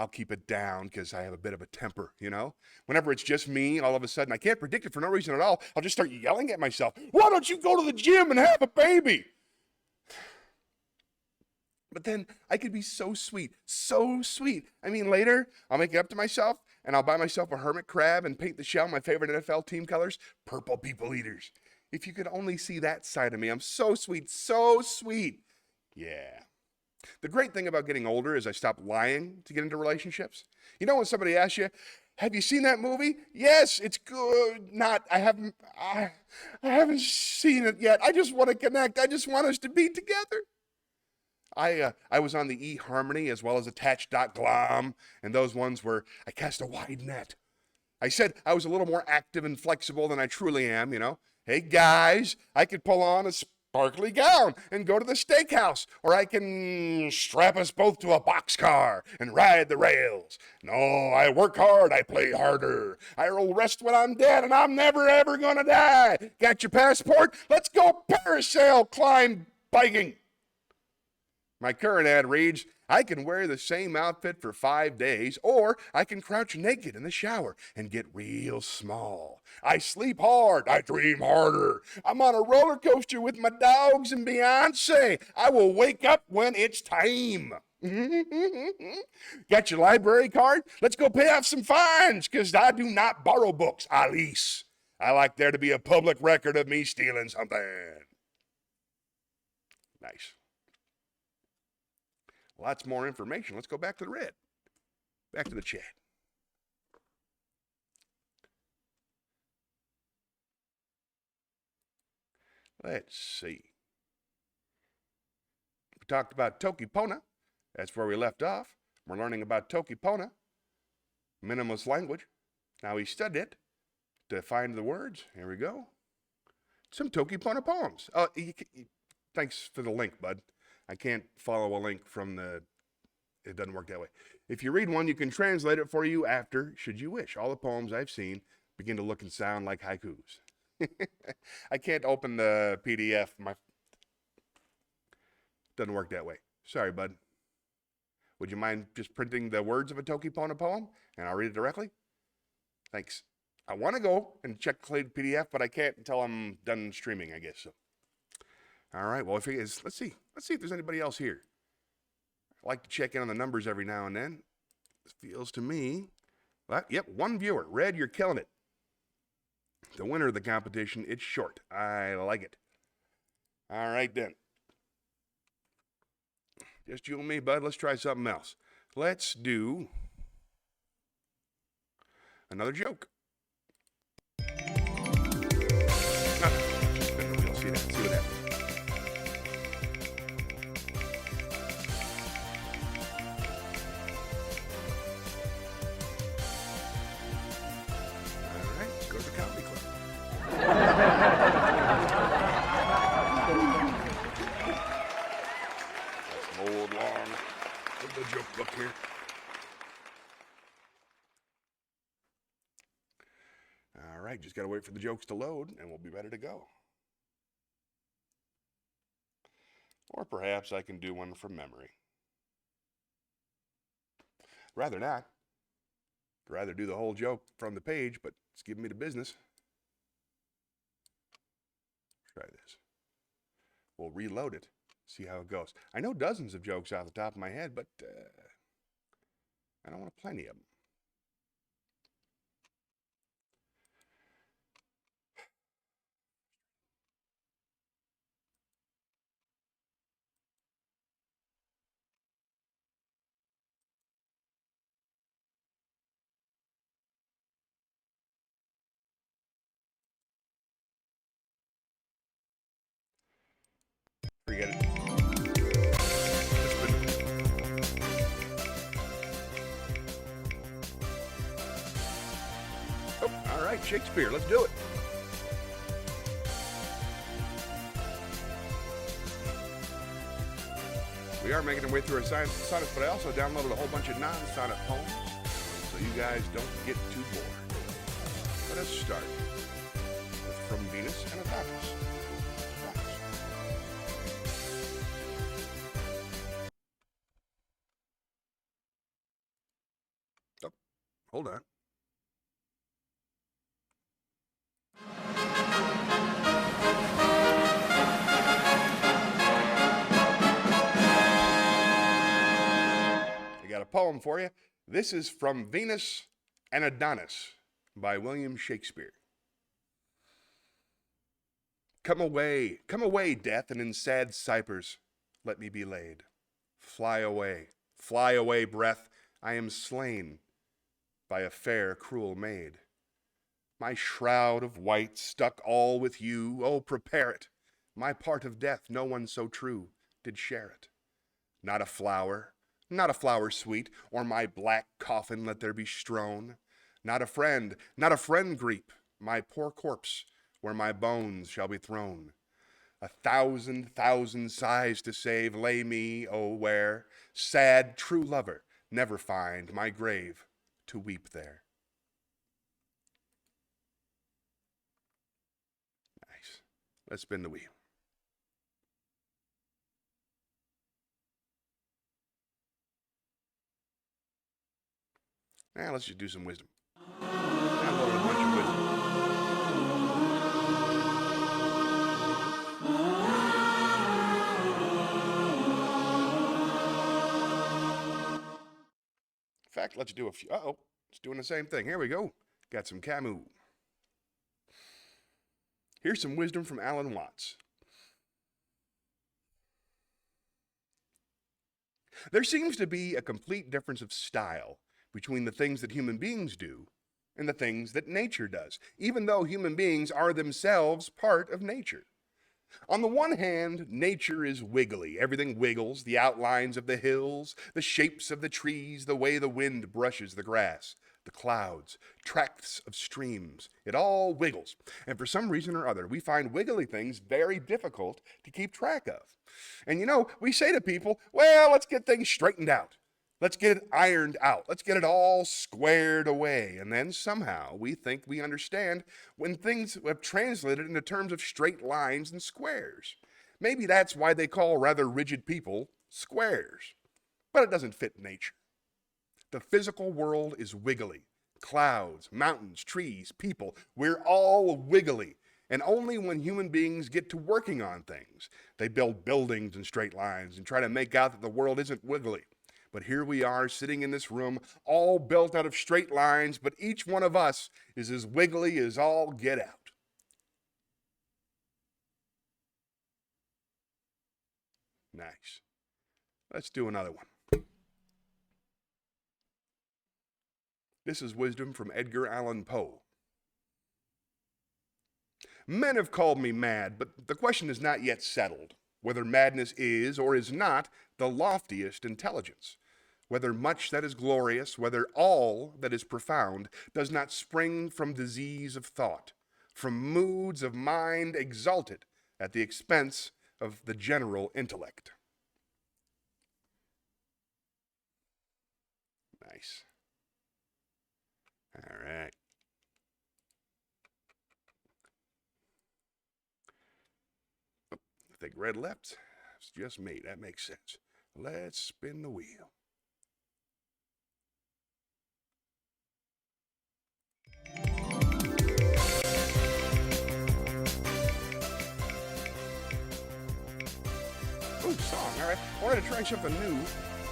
I'll keep it down because I have a bit of a temper, you know? Whenever it's just me, all of a sudden, I can't predict it for no reason at all. I'll just start yelling at myself. Why don't you go to the gym and have a baby? But then I could be so sweet, so sweet. I mean, later, I'll make it up to myself and I'll buy myself a hermit crab and paint the shell my favorite NFL team colors, purple people eaters. If you could only see that side of me, I'm so sweet, so sweet. Yeah. The great thing about getting older is I stopped lying to get into relationships. You know when somebody asks you, "Have you seen that movie?" "Yes, it's good." "Not, I haven't seen it yet. I just want to connect. I just want us to be together." I was on the eHarmony as well as Attach.glom, and those ones where I cast a wide net. I said I was a little more active and flexible than I truly am, you know. "Hey guys, I could pull on a sparkly gown and go to the steakhouse, or I can strap us both to a boxcar and ride the rails. No, I work hard, I play harder. I'll rest when I'm dead, and I'm never ever gonna die. Got your passport? Let's go parasail climb biking." My current ad reads, "I can wear the same outfit for 5 days, or I can crouch naked in the shower and get real small. I sleep hard, I dream harder. I'm on a roller coaster with my dogs and Beyonce. I will wake up when it's time." Got your library card? Let's go pay off some fines, because I do not borrow books, I lease. I like there to be a public record of me stealing something. Nice. Lots more information. Let's go back to the red. Back to the chat. Let's see. We talked about Toki Pona. That's where we left off. We're learning about Toki Pona, minimalist language. Now we studied it to find the words. Here we go. Some Toki Pona poems. Thanks for the link, bud. I can't follow a link from it doesn't work that way. If you read one, you can translate it for you after, should you wish. All the poems I've seen begin to look and sound like haikus. I can't open the PDF. Doesn't work that way. Sorry, bud. Would you mind just printing the words of a Toki Pona poem and I'll read it directly? Thanks. I want to go and check the PDF, but I can't until I'm done streaming, I guess. So. All right, well, let's see if there's anybody else here. I like to check in on the numbers every now and then. It feels to me, yep, one viewer. Red, you're killing it. The winner of the competition, it's short. I like it. All right, then. Just you and me, bud. Let's try something else. Let's do another joke. You'll see that. See what happens. The joke book here. All right, just got to wait for the jokes to load and we'll be ready to go. Or perhaps I can do one from memory. Rather not. I'd rather do the whole joke from the page, but it's giving me the business. Try this. We'll reload it. See how it goes. I know dozens of jokes off the top of my head, but I don't want plenty of them. Forget it. Oh, all right, Shakespeare, let's do it. We are making our way through our sonnets, but I also downloaded a whole bunch of non-sonnet poems, so you guys don't get too bored. Let us start with From Venus and Adonis. Hold on. I got a poem for you. This is from Venus and Adonis by William Shakespeare. Come away, death, and in sad Cyprus let me be laid. Fly away, breath, I am slain by a fair, cruel maid. My shroud of white stuck all with you, oh, prepare it. My part of death no one so true did share it. Not a flower sweet, or my black coffin let there be strown. Not a friend greet my poor corpse where my bones shall be thrown. 1,000 sighs to save lay me, oh, where sad true lover never find my grave to weep there. Nice. Let's spin the wheel. Now let's just do some wisdom. Download a bunch of wisdom. In fact, let's do a few. It's doing the same thing. Here we go. Got some Camus. Here's some wisdom from Alan Watts. There seems to be a complete difference of style between the things that human beings do and the things that nature does, even though human beings are themselves part of nature. On the one hand, nature is wiggly. Everything wiggles, the outlines of the hills, the shapes of the trees, the way the wind brushes the grass, the clouds, tracts of streams. It all wiggles. And for some reason or other, we find wiggly things very difficult to keep track of. And we say to people, well, let's get things straightened out. Let's get it ironed out. Let's get it all squared away. And then somehow we think we understand when things have translated into terms of straight lines and squares. Maybe that's why they call rather rigid people squares. But it doesn't fit nature. The physical world is wiggly. Clouds, mountains, trees, people, we're all wiggly. And only when human beings get to working on things, they build buildings in straight lines and try to make out that the world isn't wiggly. But here we are sitting in this room, all built out of straight lines, but each one of us is as wiggly as all get out. Nice. Let's do another one. This is wisdom from Edgar Allan Poe. Men have called me mad, but the question is not yet settled, whether madness is or is not the loftiest intelligence, whether much that is glorious, whether all that is profound does not spring from disease of thought, from moods of mind exalted at the expense of the general intellect. Nice. All right. I think red left. It's just me. That makes sense. Let's spin the wheel. Oh, song. All right. I wanted to try something new.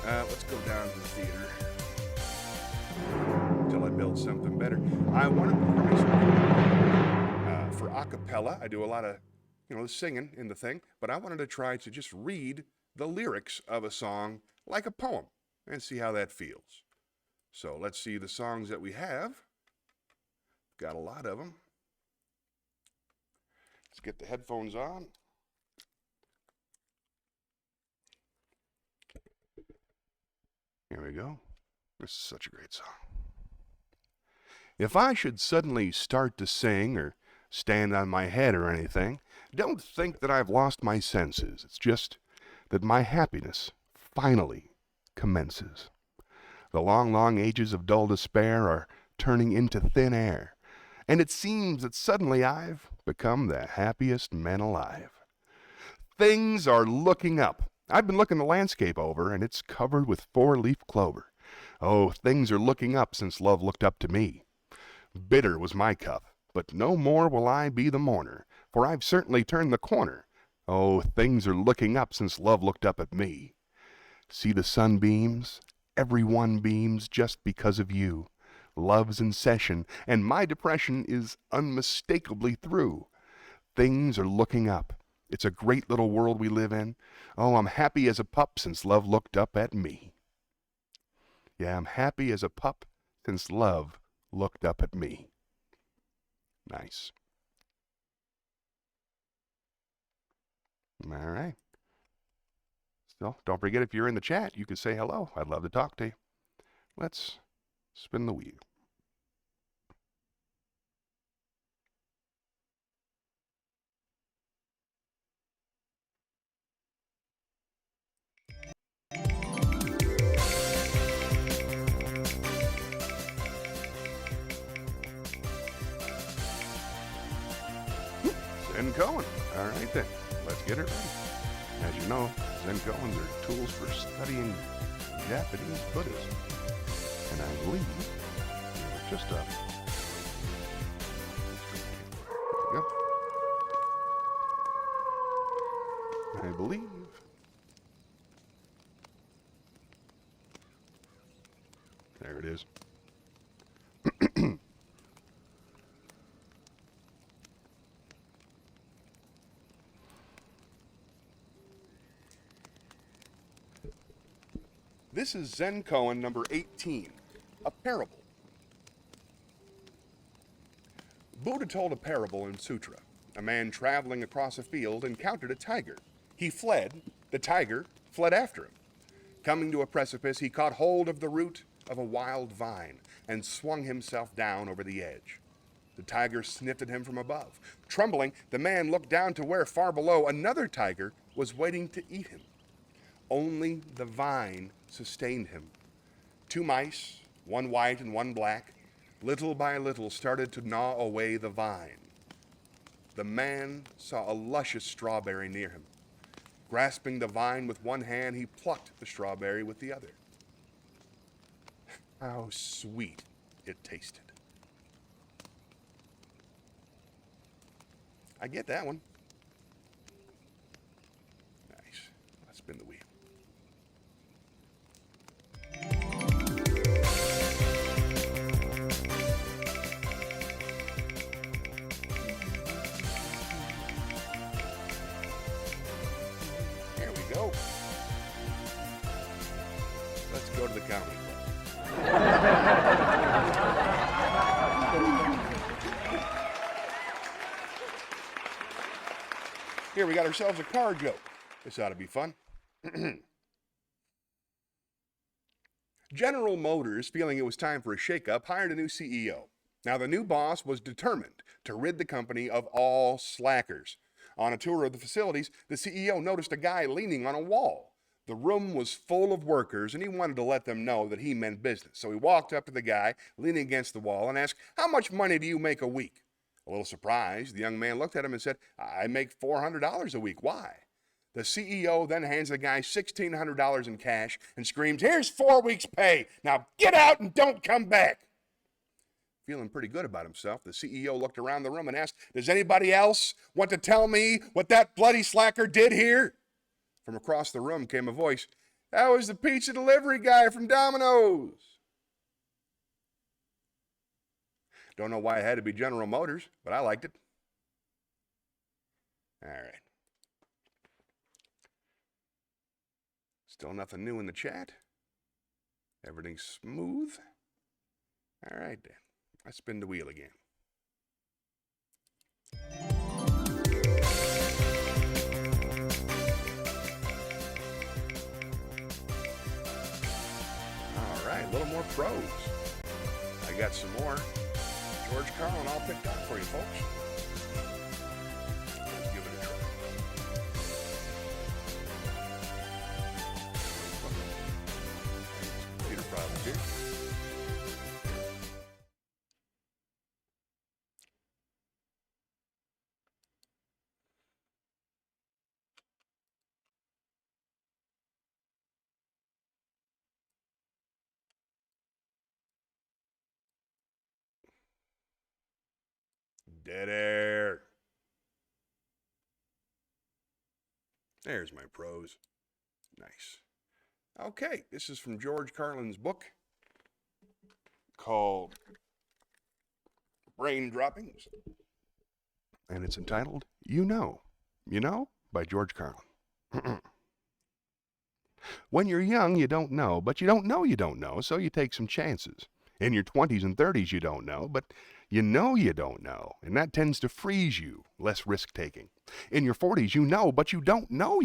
Let's go down to the theater until I build something better. I wanted to try something for a cappella. I do a lot of singing in the thing, but I wanted to try to just read the lyrics of a song like a poem and see how that feels. So let's see the songs that we have. Got a lot of them. Let's get the headphones on. Here we go. This is such a great song. If I should suddenly start to sing or stand on my head or anything, don't think that I've lost my senses. It's just that my happiness finally commences. The long, long ages of dull despair are turning into thin air, and it seems that suddenly I've become the happiest man alive. Things are looking up. I've been looking the landscape over, and it's covered with four-leaf clover. Oh, things are looking up since love looked up to me. Bitter was my cup, but no more will I be the mourner, for I've certainly turned the corner. Oh, things are looking up since love looked up at me. See the sunbeams? Every one beams just because of you. Love's in session, and my depression is unmistakably through. Things are looking up. It's a great little world we live in. Oh, I'm happy as a pup since love looked up at me. Yeah, I'm happy as a pup since love looked up at me. Nice. All right. So don't forget, if you're in the chat, you can say hello. I'd love to talk to you. Let's spin the wheel. Zen Koan. All right then, let's get it ready. As you know, Zen Koans are tools for studying Japanese Buddhism. And I believe we were just up. There we go. I believe. There it is. This is Zen Koan number 18, a parable. Buddha told a parable in Sutra. A man traveling across a field encountered a tiger. He fled. The tiger fled after him. Coming to a precipice, he caught hold of the root of a wild vine and swung himself down over the edge. The tiger sniffed at him from above. Trembling, the man looked down to where, far below, another tiger was waiting to eat him. Only the vine sustained him. Two mice, one white and one black, little by little started to gnaw away the vine. The man saw a luscious strawberry near him. Grasping the vine with one hand, he plucked the strawberry with the other. How sweet it tasted. I get that one. Nice. Let's spin the wheel. Here we go. Let's go to the comedy club. Here, we got ourselves a car joke. This ought to be fun. General Motors, feeling it was time for a shakeup, hired a new CEO. Now, the new boss was determined to rid the company of all slackers. On a tour of the facilities, the CEO noticed a guy leaning on a wall. The room was full of workers, and he wanted to let them know that he meant business. So he walked up to the guy leaning against the wall and asked, "How much money do you make a week?" A little surprised, the young man looked at him and said, "I make $400 a week. Why?" The CEO then hands the guy $1,600 in cash and screams, "Here's 4 weeks' pay. Now get out and don't come back." Feeling pretty good about himself, the CEO looked around the room and asked, "Does anybody else want to tell me what that bloody slacker did here?" From across the room came a voice, "That was the pizza delivery guy from Domino's." Don't know why it had to be General Motors, but I liked it. All right. Still nothing new in the chat. Everything's smooth. All right, then. I spin the wheel again. All right, a little more pros. I got some more George Carlin all picked out for you, folks. Let's give it a try. Computer problems here. Dead air. There's my prose. Nice. Okay, this is from George Carlin's book called Brain Droppings. And it's entitled You Know. You Know? By George Carlin. When you're young, you don't know, but you don't know, so you take some chances. In your 20s and 30s, you don't know, but you don't know, and that tends to freeze you, less risk-taking. In your 40s, you know, but you don't know,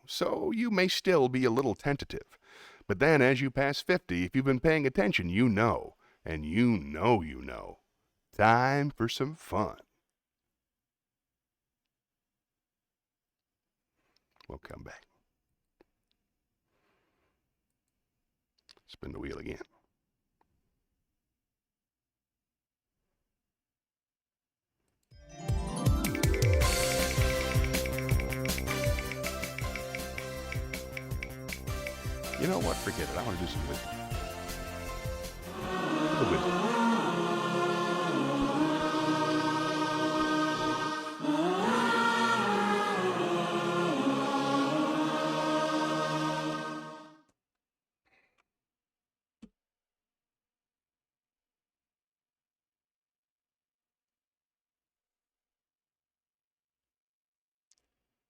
so you may still be a little tentative. But then as you pass 50, if you've been paying attention, you know, and you know. Time for some fun. We'll come back. Spin the wheel again. You know what? Forget it. I want to do some wisdom. The wisdom.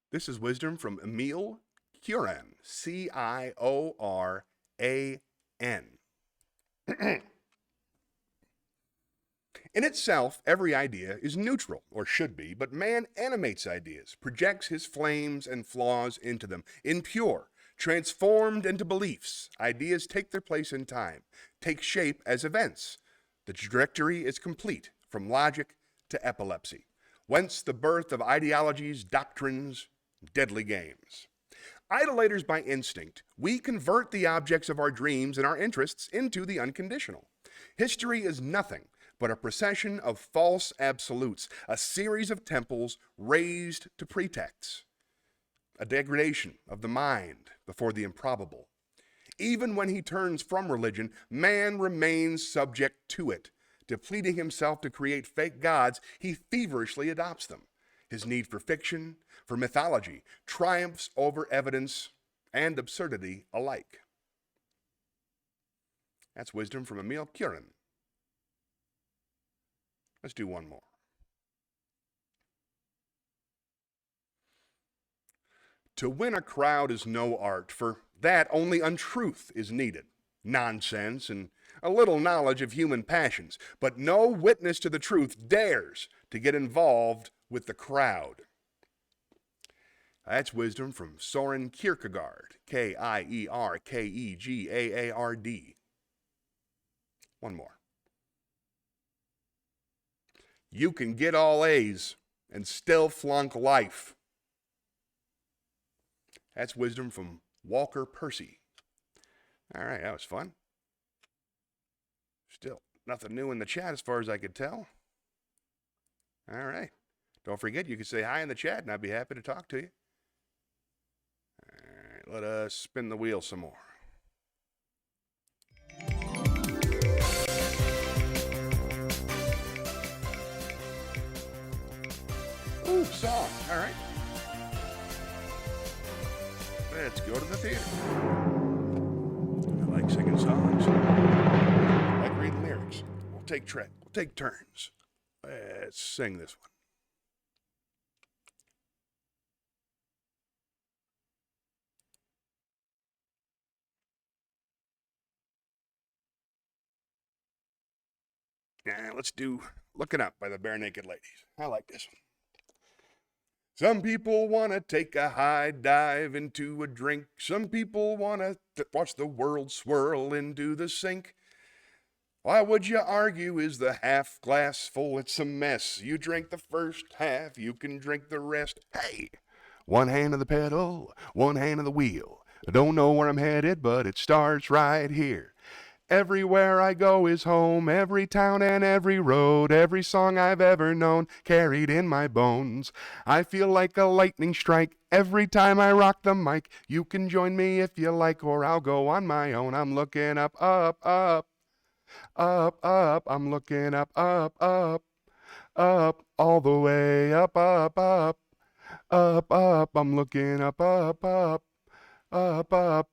This is wisdom from Emile Cioran, Cioran. In itself, every idea is neutral, or should be, but man animates ideas, projects his flames and flaws into them, impure, transformed into beliefs. Ideas take their place in time, take shape as events. The trajectory is complete, from logic to epilepsy, whence the birth of ideologies, doctrines, deadly games. Idolaters by instinct, we convert the objects of our dreams and our interests into the unconditional. History is nothing but a procession of false absolutes, a series of temples raised to pretexts, a degradation of the mind before the improbable. Even when he turns from religion, man remains subject to it. Depleting himself to create fake gods, he feverishly adopts them. His need for fiction, for mythology, triumphs over evidence and absurdity alike. That's wisdom from Emile Cioran. Let's do one more. To win a crowd is no art. For that, only untruth is needed. Nonsense and a little knowledge of human passions. But no witness to the truth dares to get involved with the crowd. That's wisdom from Soren Kierkegaard, Kierkegaard. One more. You can get all A's and still flunk life. That's wisdom from Walker Percy. All right, that was fun. Still nothing new in the chat as far as I could tell. All right. Don't forget, you can say hi in the chat and I'd be happy to talk to you. All right, let us spin the wheel some more. Ooh, song. All right. Let's go to the theater. I like singing songs. I like reading lyrics. We'll take turns. Let's sing this one. Yeah, let's do Looking Up by the Barenaked Ladies. I like this one. Some people want to take a high dive into a drink. Some people want to watch the world swirl into the sink. Why would you argue? Is the half glass full? It's a mess. You drink the first half, you can drink the rest. Hey, one hand on the pedal, one hand on the wheel. I don't know where I'm headed, but it starts right here. Everywhere I go is home, every town and every road, every song I've ever known, carried in my bones. I feel like a lightning strike every time I rock the mic. You can join me if you like, or I'll go on my own. I'm looking up, up, up, up, up. I'm looking up, up, up, Up, all the way up, up, up. Up, up, I'm looking up, up, up. Up, up.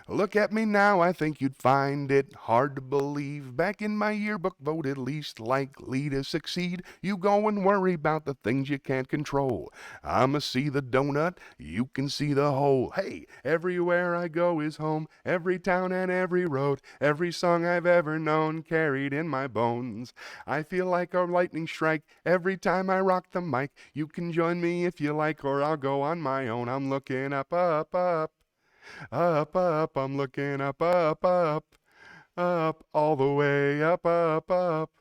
Look at me now, I think you'd find it hard to believe. Back in my yearbook, voted least likely to succeed. You go and worry about the things you can't control. I'ma see the donut, you can see the hole. Hey, everywhere I go is home. Every town and every road. Every song I've ever known carried in my bones. I feel like a lightning strike every time I rock the mic. You can join me if you like, or I'll go on my own. I'm looking up, up, up. Up, up, I'm looking up, up, up. Up, all the way up, up, up.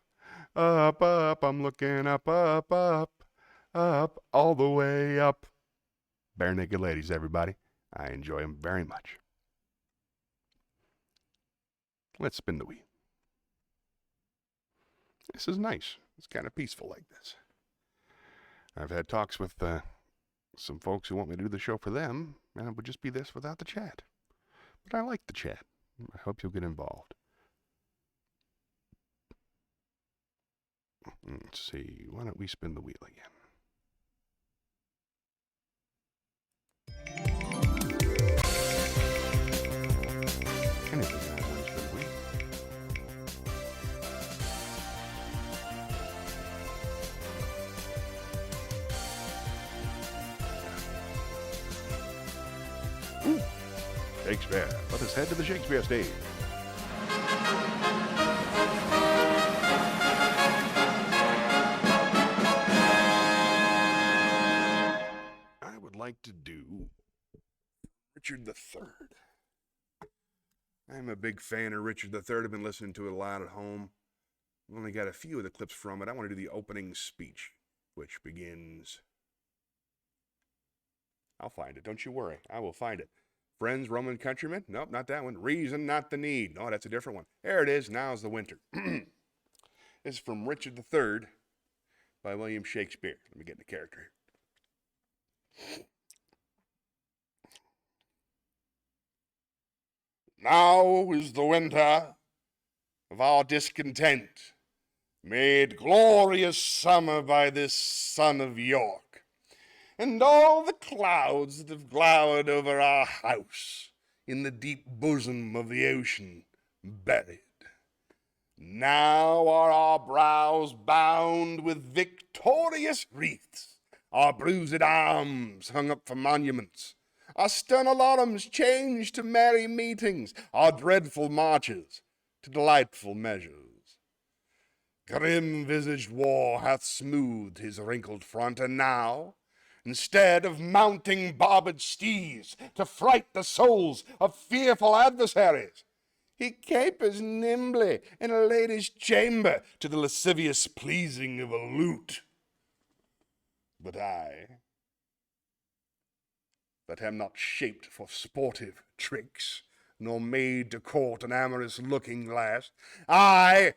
Up, up, I'm looking up, up, up. Up, all the way up. Barenaked Ladies, everybody. I enjoy them very much. Let's spin the wheel. This is nice. It's kind of peaceful like this. I've had talks with some folks who want me to do the show for them, and it would just be this without the chat. But I like the chat. I hope you'll get involved. Let's see. Why don't we spin the wheel again? Anything I want to spin the wheel. Ooh, Shakespeare. Let us head to the Shakespeare stage. I would like to do Richard III. I'm a big fan of Richard III. I've been listening to it a lot at home. I've only got a few of the clips from it. I want to do the opening speech, which begins... I'll find it. Don't you worry. I will find it. Friends, Roman countrymen? Nope, not that one. Reason, not the need. No, that's a different one. There it is. Now's the winter. This is from Richard III by William Shakespeare. Let me get in the character here. Now is the winter of our discontent, made glorious summer by this son of York, and all the clouds that have glowered over our house in the deep bosom of the ocean buried. Now are our brows bound with victorious wreaths, our bruised arms hung up for monuments, our stern alarums changed to merry meetings, our dreadful marches to delightful measures. Grim-visaged war hath smoothed his wrinkled front, and now, instead of mounting barbed steeds to fright the souls of fearful adversaries, he capers nimbly in a lady's chamber to the lascivious pleasing of a lute. But I, that am not shaped for sportive tricks, nor made to court an amorous looking glass, I,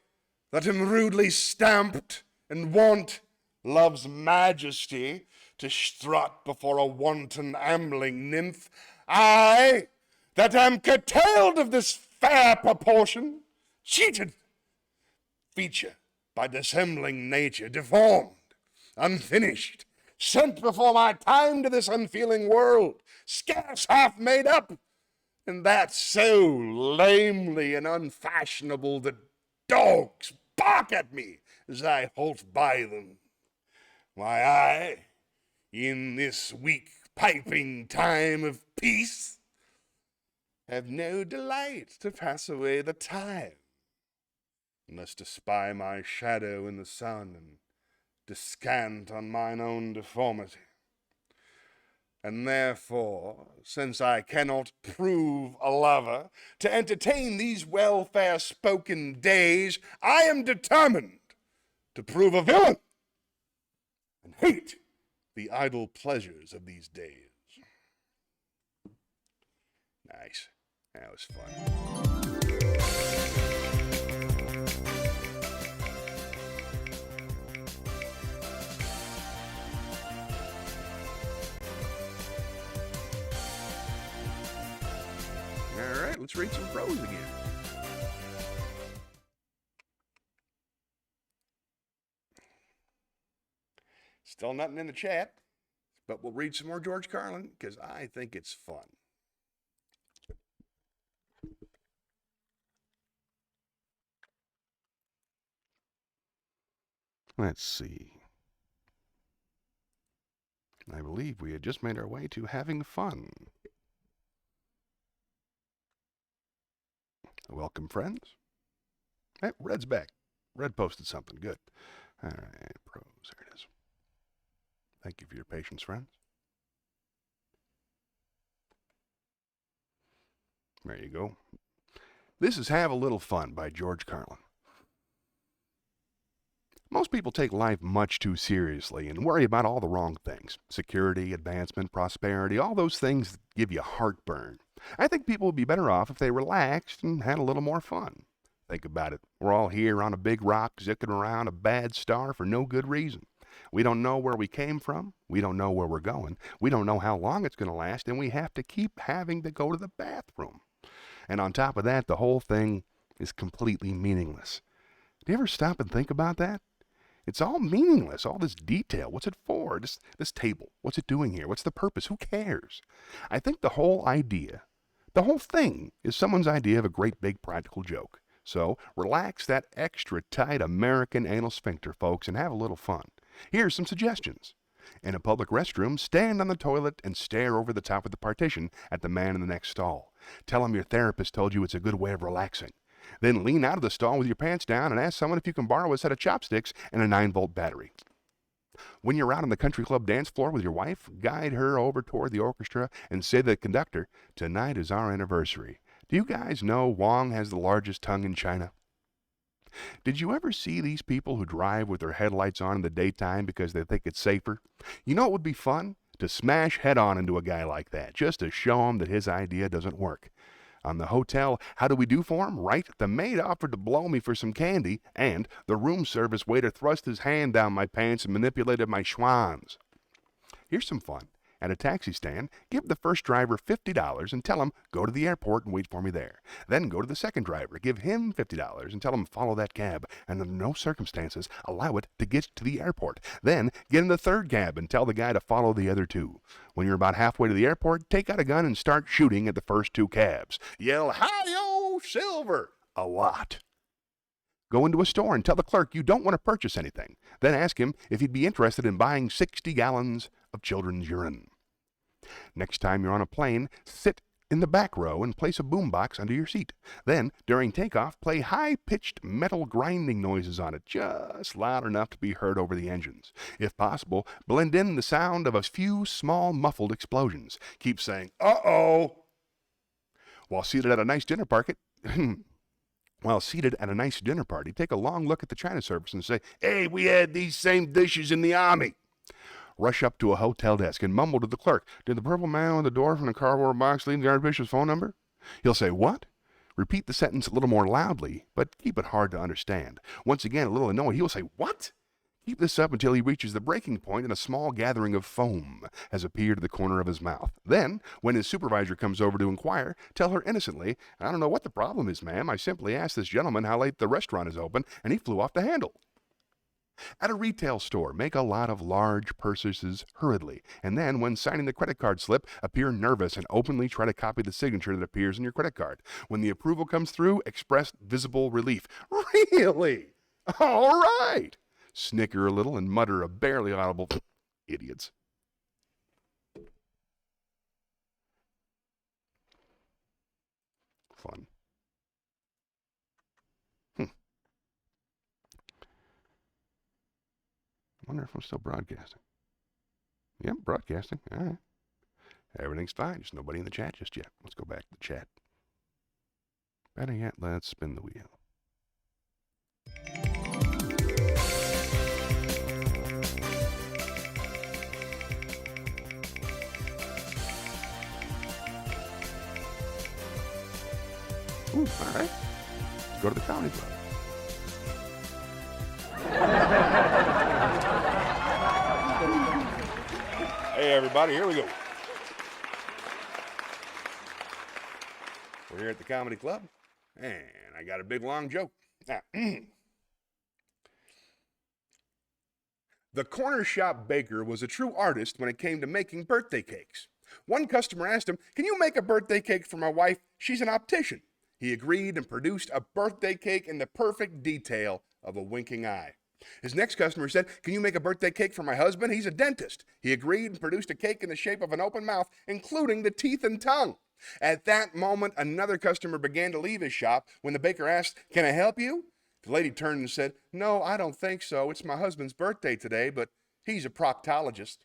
that am rudely stamped and want love's majesty to strut before a wanton ambling nymph, I, that am curtailed of this fair proportion, cheated, feature by dissembling nature, deformed, unfinished, sent before my time to this unfeeling world, scarce half made up, and that so lamely and unfashionable that dogs bark at me as I halt by them. Why, I, in this weak piping time of peace, have no delight to pass away the time, unless to spy my shadow in the sun and descant on mine own deformity. And therefore, since I cannot prove a lover, to entertain these well-fair-spoken days, I am determined to prove a villain, and hate the idle pleasures of these days. Nice. That was fun. All right, let's read some prose again. Still nothing in the chat, but we'll read some more George Carlin because I think it's fun. Let's see. I believe we had just made our way to having fun. Welcome, friends. Hey, Red's back. Red posted something. Good. All right, pros. There it is. Thank you for your patience, friends. There you go. This is Have a Little Fun by George Carlin. Most people take life much too seriously and worry about all the wrong things. Security, advancement, prosperity, all those things that give you heartburn. I think people would be better off if they relaxed and had a little more fun. Think about it. We're all here on a big rock zicking around a bad star for no good reason. We don't know where we came from. We don't know where we're going. We don't know how long it's going to last, and we have to keep having to go to the bathroom. And on top of that, the whole thing is completely meaningless. Do you ever stop and think about that? It's all meaningless, all this detail. What's it for? This table. What's it doing here? What's the purpose? Who cares? I think the whole idea, the whole thing, is someone's idea of a great big practical joke. So relax that extra tight American anal sphincter, folks, and have a little fun. Here's some suggestions. In a public restroom, stand on the toilet and stare over the top of the partition at the man in the next stall. Tell him your therapist told you it's a good way of relaxing. Then lean out of the stall with your pants down and ask someone if you can borrow a set of chopsticks and a 9-volt battery. When you're out on the country club dance floor with your wife, guide her over toward the orchestra and say to the conductor, "Tonight is our anniversary. Do you guys know Wong has the largest tongue in China?" Did you ever see these people who drive with their headlights on in the daytime because they think it's safer? You know it would be fun? To smash head on into a guy like that, just to show him that his idea doesn't work. On the hotel, how do we do for him? Right? The maid offered to blow me for some candy, and the room service waiter thrust his hand down my pants and manipulated my schwans. Here's some fun. At a taxi stand, give the first driver $50 and tell him, "Go to the airport and wait for me there." Then go to the second driver, give him $50 and tell him, "Follow that cab, and under no circumstances allow it to get to the airport." Then get in the third cab and tell the guy to follow the other two. When you're about halfway to the airport, take out a gun and start shooting at the first two cabs. Yell, "Hi-yo, Silver!" a lot. Go into a store and tell the clerk you don't want to purchase anything. Then ask him if he'd be interested in buying 60 gallons of children's urine. Next time you're on a plane, sit in the back row and place a boombox under your seat. Then, during takeoff, play high-pitched metal grinding noises on it, just loud enough to be heard over the engines. If possible, blend in the sound of a few small muffled explosions. Keep saying, "Uh-oh." While seated at a nice dinner party, take a long look at the China service and say, "Hey, we had these same dishes in the Army." Rush up to a hotel desk and mumble to the clerk, "Did the purple man with the door from the cardboard box leave the Archbishop's phone number?" He'll say, "What?" Repeat the sentence a little more loudly, but keep it hard to understand. Once again, a little annoyed, he'll say, "What?" Keep this up until he reaches the breaking point and a small gathering of foam has appeared at the corner of his mouth. Then, when his supervisor comes over to inquire, tell her innocently, "I don't know what the problem is, ma'am. I simply asked this gentleman how late the restaurant is open, and he flew off the handle." At a retail store, make a lot of large purchases hurriedly, and then, when signing the credit card slip, appear nervous and openly try to copy the signature that appears on your credit card. When the approval comes through, express visible relief. "Really? All right." Snicker a little and mutter a barely audible, "Idiots." Fun. Wonder if I'm still broadcasting. Yep, broadcasting. All right. Everything's fine. Just nobody in the chat just yet. Let's go back to the chat. Better yet, let's spin the wheel. Ooh, all right. Let's go to the comedy club. Hey, everybody, here we go. We're here at the comedy club, and I got a big, long joke. Now, The corner shop baker was a true artist when it came to making birthday cakes. One customer asked him, "Can you make a birthday cake for my wife? She's an optician." He agreed and produced a birthday cake in the perfect detail of a winking eye. His next customer said, "Can you make a birthday cake for my husband? He's a dentist." He agreed and produced a cake in the shape of an open mouth, including the teeth and tongue. At that moment, another customer began to leave his shop when the baker asked, "Can I help you?" The lady turned and said, "No, I don't think so. It's my husband's birthday today, but he's a proctologist."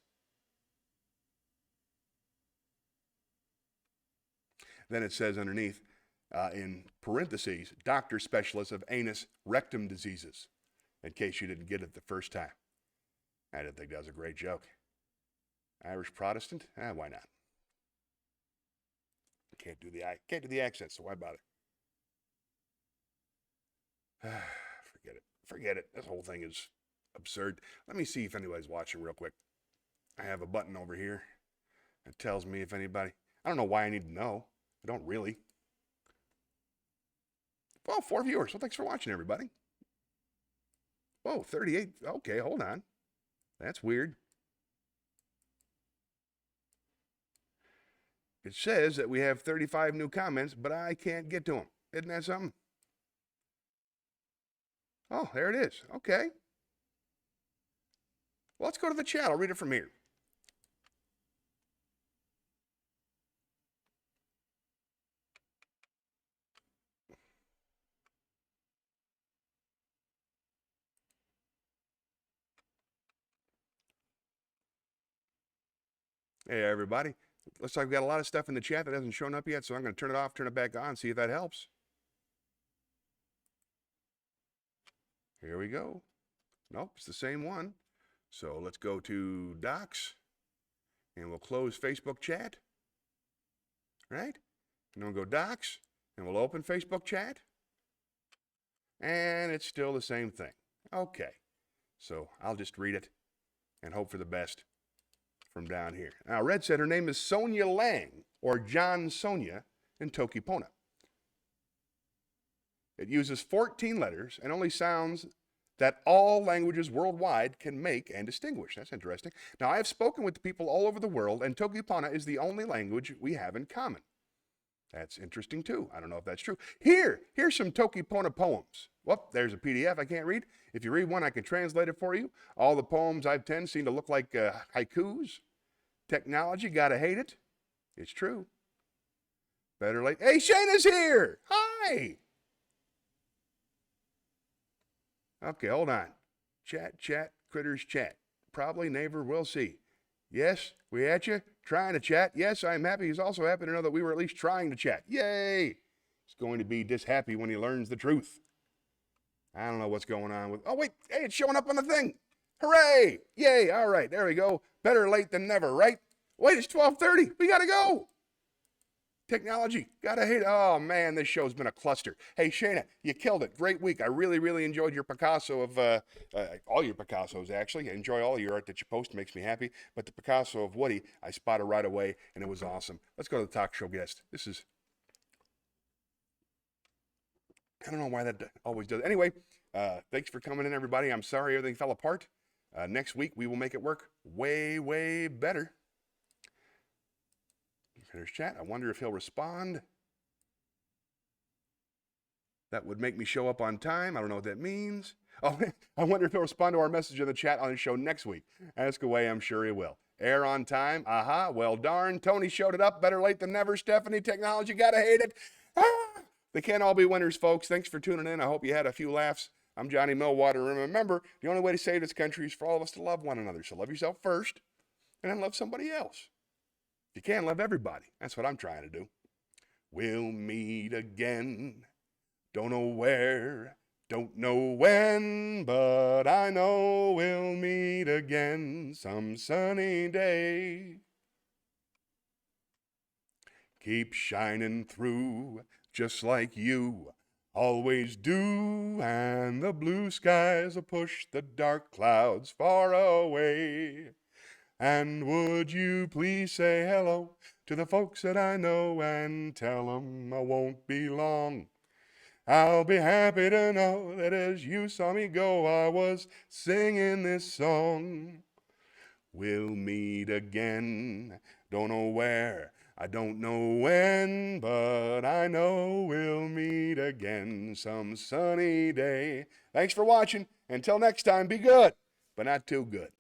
Then it says underneath, in parentheses, doctor specialist of anus rectum diseases, in case you didn't get it the first time. I didn't think that was a great joke. Irish Protestant? Why not? Can't do the accent, so why bother? Forget it. This whole thing is absurd. Let me see if anybody's watching real quick. I have a button over here that tells me if anybody. I don't know why I need to know. I don't really. Well, 4 viewers. Well, thanks for watching, everybody. Whoa, 38. Okay, hold on. That's weird. It says that we have 35 new comments, but I can't get to them. Isn't that something? Oh, there it is. Okay. Well, let's go to the chat. I'll read it from here. Hey, everybody. Looks like we've got a lot of stuff in the chat that hasn't shown up yet, so I'm going to turn it off, turn it back on, see if that helps. Here we go. Nope, it's the same one. So let's go to Docs, and we'll close Facebook chat. Right? And then we'll go Docs, and we'll open Facebook chat. And it's still the same thing. Okay. So I'll just read it and hope for the best from down here. Now, Red said her name is Sonia Lang, or John Sonia, in Tokipona. It uses 14 letters and only sounds that all languages worldwide can make and distinguish. That's interesting. Now, I have spoken with people all over the world, and Tokipona is the only language we have in common. That's interesting, too. I don't know if that's true. Here's some Tokipona poems. Whoop, there's a PDF I can't read. If you read one, I can translate it for you. All the poems I've penned seem to look like haikus. Technology, gotta hate it. It's true. Better late. Hey, Shayna's here. Hi. Okay, hold on. Chat, critters, chat. Probably, neighbor, we'll see. Yes, we at you? Trying to chat. Yes, I'm happy. He's also happy to know that we were at least trying to chat. Yay! He's going to be dishappy when he learns the truth. I don't know what's going on with... Oh, wait. Hey, it's showing up on the thing. Hooray! Yay! All right, there we go. Better late than never, right? Wait, it's 12:30. We gotta go. Technology, gotta hate. Oh man, this show's been a cluster. Hey Shayna, you killed it. Great week. I really enjoyed your Picasso of all your Picassos actually. I enjoy all your art that you post. It makes me happy. But the Picasso of Woody, I spotted right away, and it was awesome. Let's go to the talk show guest. This is. I don't know why that always does. Anyway, thanks for coming in, everybody. I'm sorry everything fell apart. Next week we will make it work way better. There's chat. I wonder if he'll respond. That would make me show up on time. I don't know what that means. Oh, I wonder if he'll respond to our message in the chat on the show next week. Ask away, I'm sure he will. Air on time. Aha, well darn. Tony showed it up. Better late than never. Stephanie, technology, gotta hate it. Ah! They can't all be winners, folks. Thanks for tuning in. I hope you had a few laughs. I'm Johnny Millwater. And remember, the only way to save this country is for all of us to love one another. So love yourself first, and then love somebody else. If you can, love everybody. That's what I'm trying to do. We'll meet again. Don't know where, don't know when, but I know we'll meet again some sunny day. Keep shining through just like you always do, and the blue skies will push the dark clouds far away. And would you please say hello to the folks that I know and tell them I won't be long. I'll be happy to know that as you saw me go, I was singing this song. We'll meet again, don't know where, I don't know when, but I know we'll meet again some sunny day. Thanks for watching. Until next time, be good, but not too good.